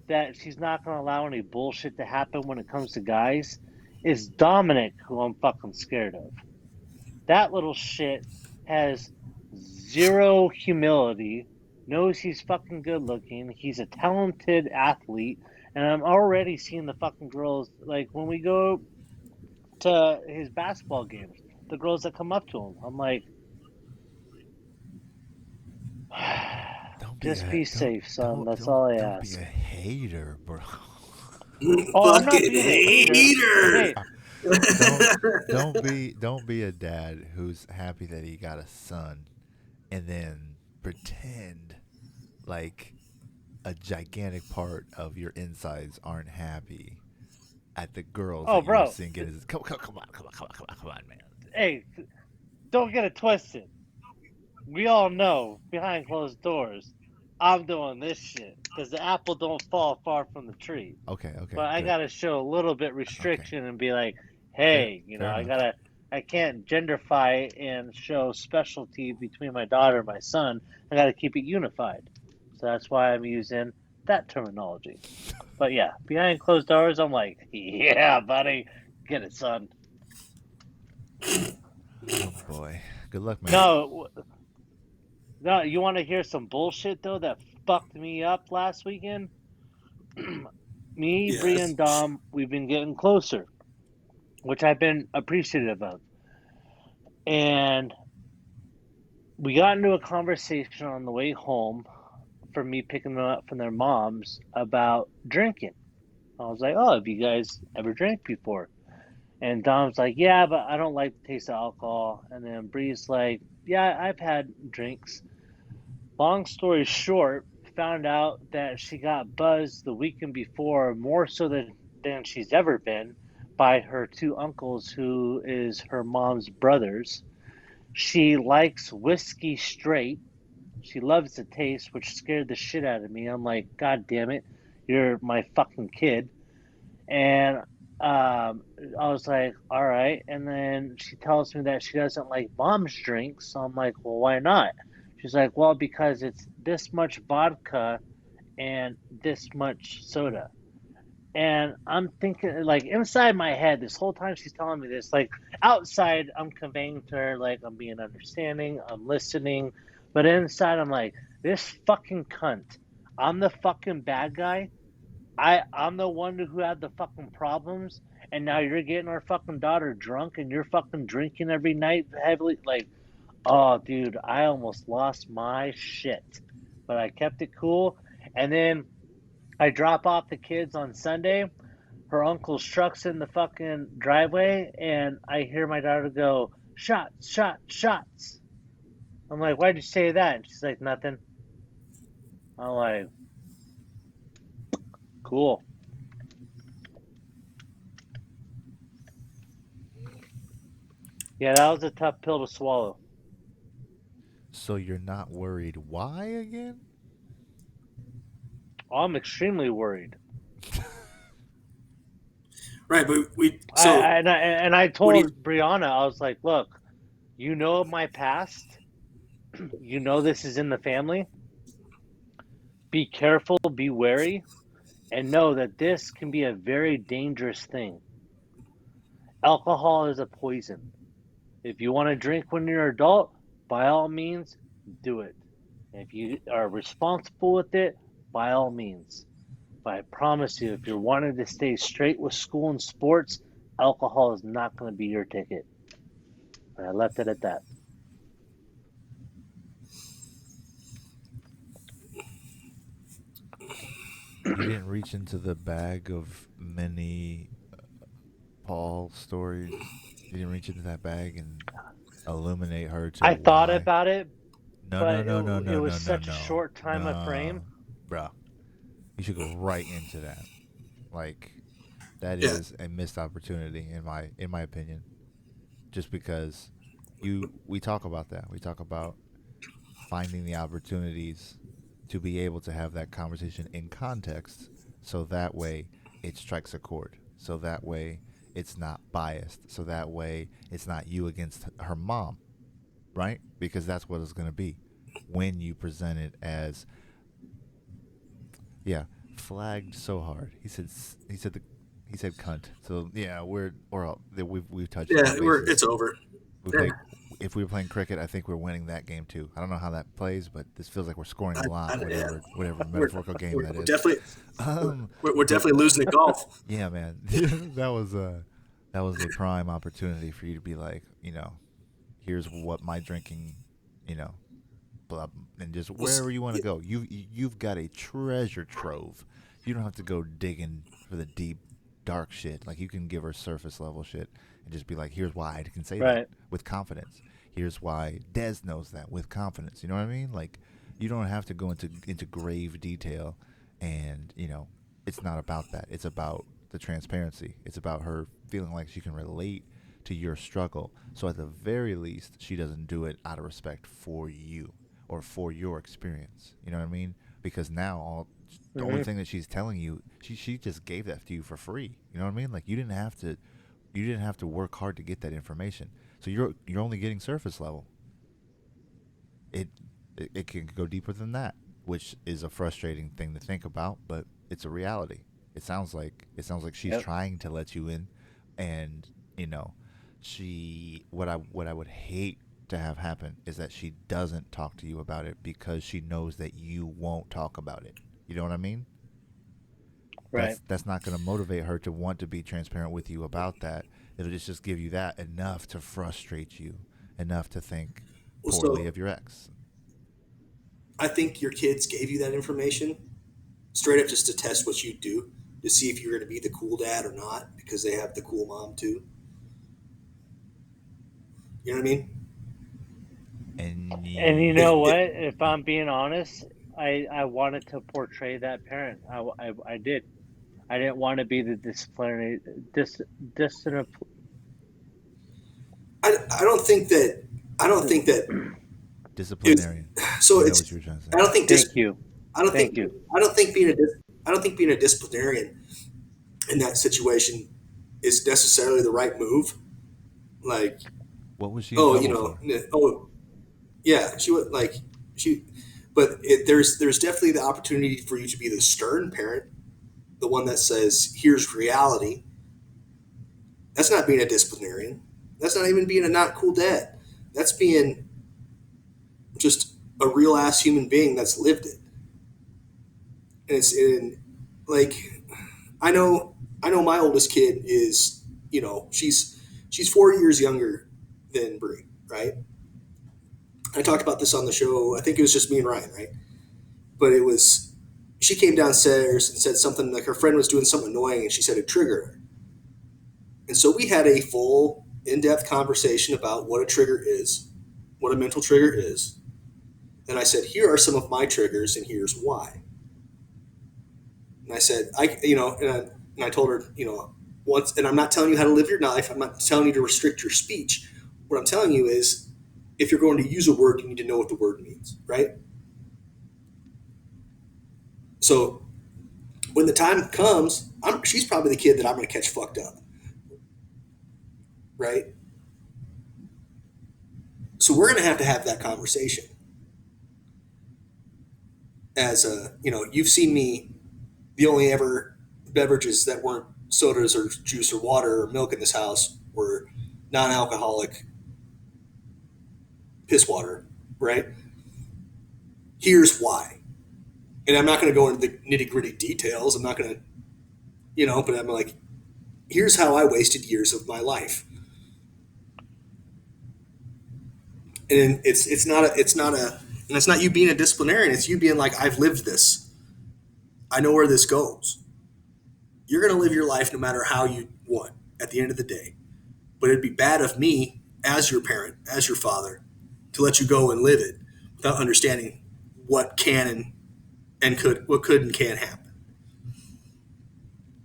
that she's not going to allow any bullshit to happen when it comes to guys. Is Dominic who I'm fucking scared of. That little shit has zero humility, knows he's fucking good looking, he's a talented athlete, and I'm already seeing the fucking girls, like when we go to his basketball games, the girls that come up to him, I'm like, Don't be just a be safe, son. That's all I don't be a ask. hater, bro. Oh, I'm not Fucking being a hater. hater. Hey, Don't be a dad who's happy that he got a son and then pretend like a gigantic part of your insides aren't happy at the girls oh, that you're bro. seeing get his come on, man. Hey, don't get it twisted. We all know behind closed doors, I'm doing this shit because the apple don't fall far from the tree. Okay, okay, But I good. gotta show a little bit Okay. restriction and be like, Fair hey, fair enough. I can't genderfy and show specialty between my daughter and my son. I gotta keep it unified. So that's why I'm using that terminology. But yeah, behind closed doors, I'm like, yeah, buddy, get it, son. Oh boy. Good luck, man. No, no, you want to hear some bullshit though that fucked me up last weekend? Me, Bree, and Yes. Dom, we've been getting closer, which I've been appreciative of. And we got into a conversation on the way home from me picking them up from their moms about drinking. I was like, oh, have you guys ever drank before? And Dom's like, yeah, but I don't like the taste of alcohol. And then Bree's like, yeah, I've had drinks. Long story short, found out that she got buzzed the weekend before more so than she's ever been by her two uncles, who is her mom's brothers. She likes whiskey straight. She loves the taste, which scared the shit out of me. I'm like, God damn it, you're my fucking kid. And I was like, all right. And then she tells me that she doesn't like mom's drinks. So I'm like, well, why not? She's like, well, because it's this much vodka and this much soda. And I'm thinking, like, inside my head, this whole time she's telling me this, like, outside, I'm conveying to her, like, I'm being understanding, I'm listening. But inside, I'm like, this fucking cunt. I'm the fucking bad guy. I'm the one who had the fucking problems, and now you're getting our fucking daughter drunk, and you're fucking drinking every night heavily. Like, oh, dude, I almost lost my shit, but I kept it cool. And then I drop off the kids on Sunday. Her uncle's truck's in the fucking driveway, and I hear my daughter go, "Shots, shots, shots." I'm like, "Why'd you say that?" And she's like, "Nothing." I'm like, cool. Yeah, that was a tough pill to swallow. So you're not worried. Why again? I'm extremely worried. Right, but we I, so I and I what do you told Brianna, I was like, look, you know my past. You know this is in the family. Be careful, be wary, and know that this can be a very dangerous thing. Alcohol is a poison. If you want to drink when you're an adult, by all means, do it. If you are responsible with it, by all means. But I promise you, if you're wanting to stay straight with school and sports, alcohol is not going to be your ticket. And I left it at that. You didn't reach into the bag of many Paul stories. You didn't reach into that bag and illuminate her to I thought why. about it, No, no, but no, no, it no, was no, no, such a no, short time of no, frame. bro. You should go right into that. Like that yeah. is a missed opportunity in my opinion. Just because we talk about that. We talk about finding the opportunities to be able to have that conversation in context so that way it strikes a chord. So that way it's not biased. So that way it's not you against her mom, right? Because that's what it's going to be when you present it as, yeah, flagged so hard. He said cunt. So yeah, we've touched all Yeah, bases. it's over. We Yeah, play. If we were playing cricket, I think we're winning that game too. I don't know how that plays, but this feels like we're scoring a lot, yeah. whatever We're, metaphorical game we're, that we're is. definitely Um, we're but definitely losing at golf. yeah, man, that was a prime opportunity for you to be like, here's what my drinking, you know, blah, and just We'll s- wherever you want to yeah, go. You've got a treasure trove. You don't have to go digging for the deep, dark shit. Like you can give her surface level shit and just be like, here's why I can say that Right. with confidence. Here's why Des knows that with confidence. You know what I mean? Like you don't have to go into grave detail, and it's not about that. It's about the transparency. It's about her feeling like she can relate to your struggle. So at the very least, she doesn't do it out of respect for you or for your experience. You know what I mean? Because now the only Hmm. thing that she's telling you, she just gave that to you for free. You know what I mean? Like you didn't have to work hard to get that information. So you're only getting surface level. It it can go deeper than that, which is a frustrating thing to think about, but it's a reality. It sounds like she's Yep. trying to let you in, and you know, she what I would hate to have happen is that she doesn't talk to you about it because she knows that you won't talk about it. You know what I mean? Right. That's not going to motivate her to want to be transparent with you about that. It'll just give you that enough to frustrate you, enough to think well, poorly so of your ex. I think your kids gave you that information straight up just to test what you do to see if you're going to be the cool dad or not because they have the cool mom too. You know what I mean? And And you know If what? If I'm being honest, I wanted to portray that parent. I did. I didn't want to be the disciplinary, dis, discipline. I don't think that I don't think that it's disciplinarian. so We know what it's you were trying to I say. don't think Thank you. I don't think Thank you. I don't think I don't think being a disciplinarian in that situation is necessarily the right move. Like, What was she in oh, trouble for? oh, yeah, she would like she, but there's definitely the opportunity for you to be the stern parent, the one that says, "Here's reality." That's not being a disciplinarian. That's not even being a not cool dad. That's being just a real ass human being that's lived it. And it's in like I know my oldest kid is she's 4 years younger than Brie, right? I talked about this on the show. I think it was just me and Ryan, right? But it was she came downstairs and said something like her friend was doing something annoying, and she said it triggered her. And so we had a full, in-depth conversation about what a trigger is, what a mental trigger is, And I said, here are some of my triggers, and here's why. And I said, and I told her, once, and I'm not telling you how to live your life. I'm not telling you to restrict your speech. What I'm telling you is, if you're going to use a word, you need to know what the word means, right? So when the time comes, she's probably the kid that I'm going to catch fucked up, right? So we're going to have that conversation. As you've seen me, the only ever beverages that weren't sodas or juice or water or milk in this house were non-alcoholic piss water, right? Here's why. And I'm not going to go into the nitty gritty details. I'm not going to, but I'm like, here's how I wasted years of my life. And it's not you being a disciplinarian. It's you being like, I've lived this. I know where this goes. You're going to live your life no matter how you want at the end of the day. But it'd be bad of me as your parent, as your father, to let you go and live it without understanding what can what could and can happen.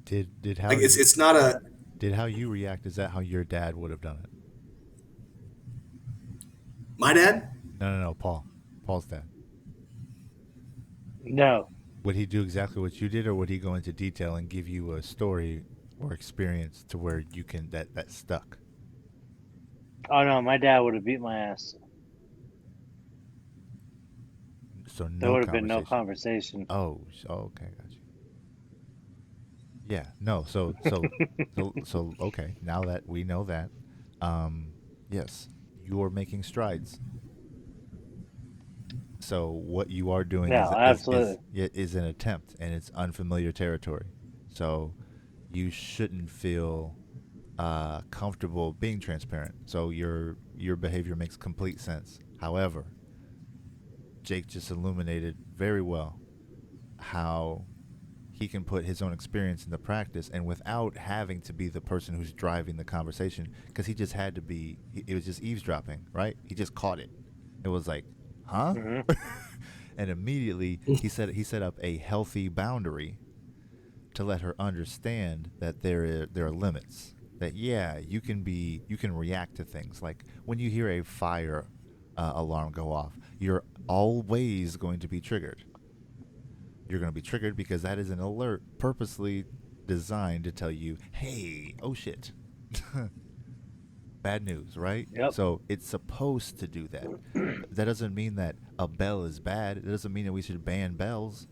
Did how like it's not a did how you react? Is that how your dad would have done it? my dad. No, Paul's dad. No. Would he do exactly what you did, or would he go into detail and give you a story or experience to where you can that stuck? Oh no, my dad would have beat my ass. So There no would have been no conversation. conversation. Okay, got you. Yeah, no. So okay. Now that we know that, yes, you're making strides. So what you are doing No, absolutely. is an attempt, and it's unfamiliar territory. So you shouldn't feel comfortable being transparent. So your behavior makes complete sense. However, Jake just illuminated very well how he can put his own experience into practice and without having to be the person who's driving the conversation, because he just had to be, it was just eavesdropping, right? He just caught it. It was like, huh? Mm-hmm. And immediately he set up a healthy boundary to let her understand that there are limits. That yeah, you can react to things like when you hear a fire alarm go off, you're always going to be triggered. You're going to be triggered because that is an alert purposely designed to tell you, hey, oh shit. Bad news, right? Yep. So it's supposed to do that. That doesn't mean that a bell is bad. It doesn't mean that we should ban bells.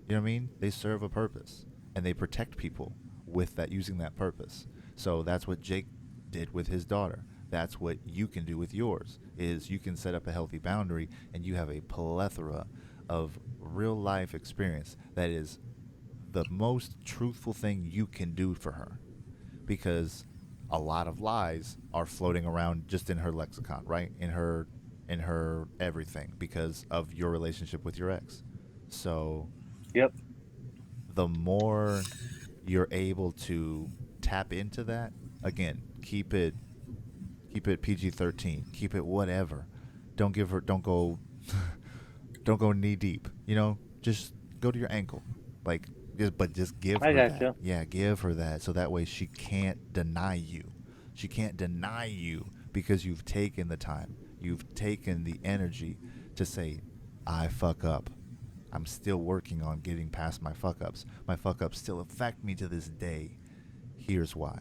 You know what I mean? They serve a purpose and they protect people with that, using that purpose. So that's what Jake did with his daughter. That's what you can do with yours, is you can set up a healthy boundary and you have a plethora of real life experience that is the most truthful thing you can do for her, because a lot of lies are floating around just in her lexicon, right? In her everything, because of your relationship with your ex. So Yep. the more you're able to tap into that, again, keep it PG-13, keep it whatever. Don't go don't go knee deep. Just go to your ankle. Like just give I her got that. you. Yeah, give her that, so that way she can't deny you. She can't deny you because you've taken the time. You've taken the energy to say, I fuck up. I'm still working on getting past my fuck ups. My fuck ups still affect me to this day. Here's why.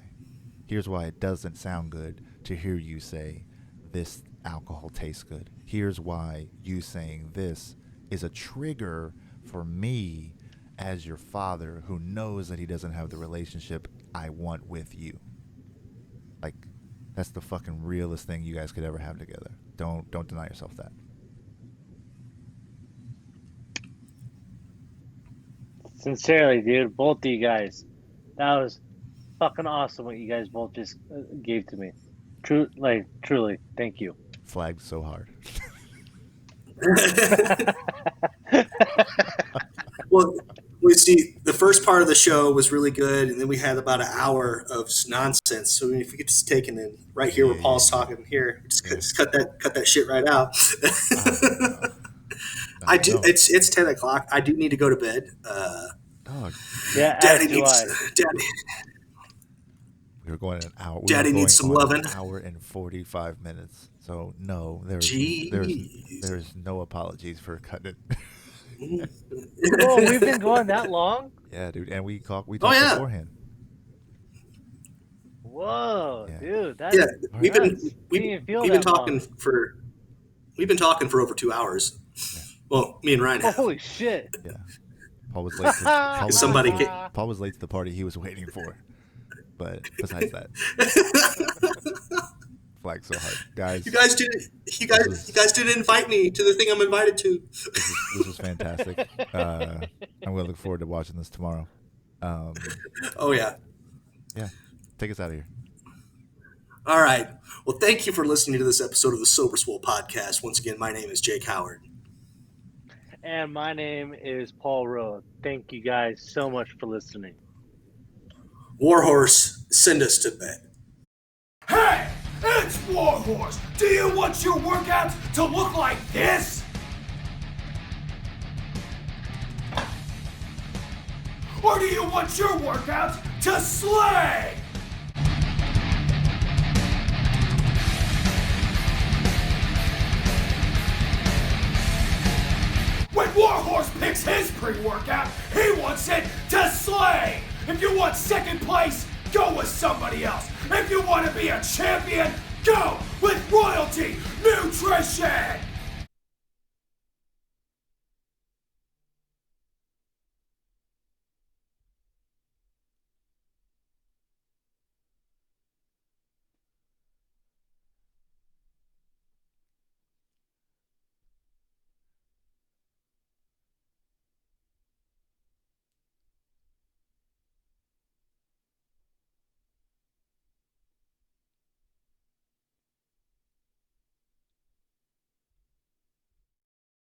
Here's why it doesn't sound good to hear you say, this alcohol tastes good. Here's why you saying this is a trigger for me as your father, who knows that he doesn't have the relationship I want with you. Like, that's the fucking realest thing you guys could ever have together. Don't deny yourself that. Sincerely, dude, both of you guys. That was fucking awesome what you guys both just gave to me. Truly, thank you. Flagged so hard. Well, we see the first part of the show was really good, and then we had about an hour of nonsense. So if we could just take and then right here where Paul's talking here, just cut that shit right out. Oh, no. I do. No. It's 10 o'clock. I do need to go to bed. Dog, Yeah, Daddy as do needs. I. Daddy. we were going an hour. We Daddy were going needs some on loving. An hour and 45 minutes. So no, Jeez. there's no apologies for cutting it. Oh, we've been going that long? Yeah, dude, and we talked yeah. beforehand. Whoa, Yeah. dude, that's Yeah, we've been nuts. we've, Didn't even feel we've been that talking long. for over 2 hours. Well, me and Ryan have. Holy shit. Yeah, Paul was late. Somebody Paul was late to the party he was waiting for. But besides that, flag so hard, guys. You guys didn't invite me to the thing I'm invited to. This was fantastic. I'm gonna look forward to watching this tomorrow. Oh yeah. Yeah, take us out of here. All right. Well, thank you for listening to this episode of the Sober Swole podcast. Once again, my name is Jake Howard. And my name is Paul Rowe. Thank you guys so much for listening. Warhorse, send us to bed. Hey, it's Warhorse. Do you want your workouts to look like this? Or do you want your workouts to slay? When Warhorse picks his pre-workout, he wants it to slay. If you want second place, go with somebody else. If you want to be a champion, go with Royalty Nutrition.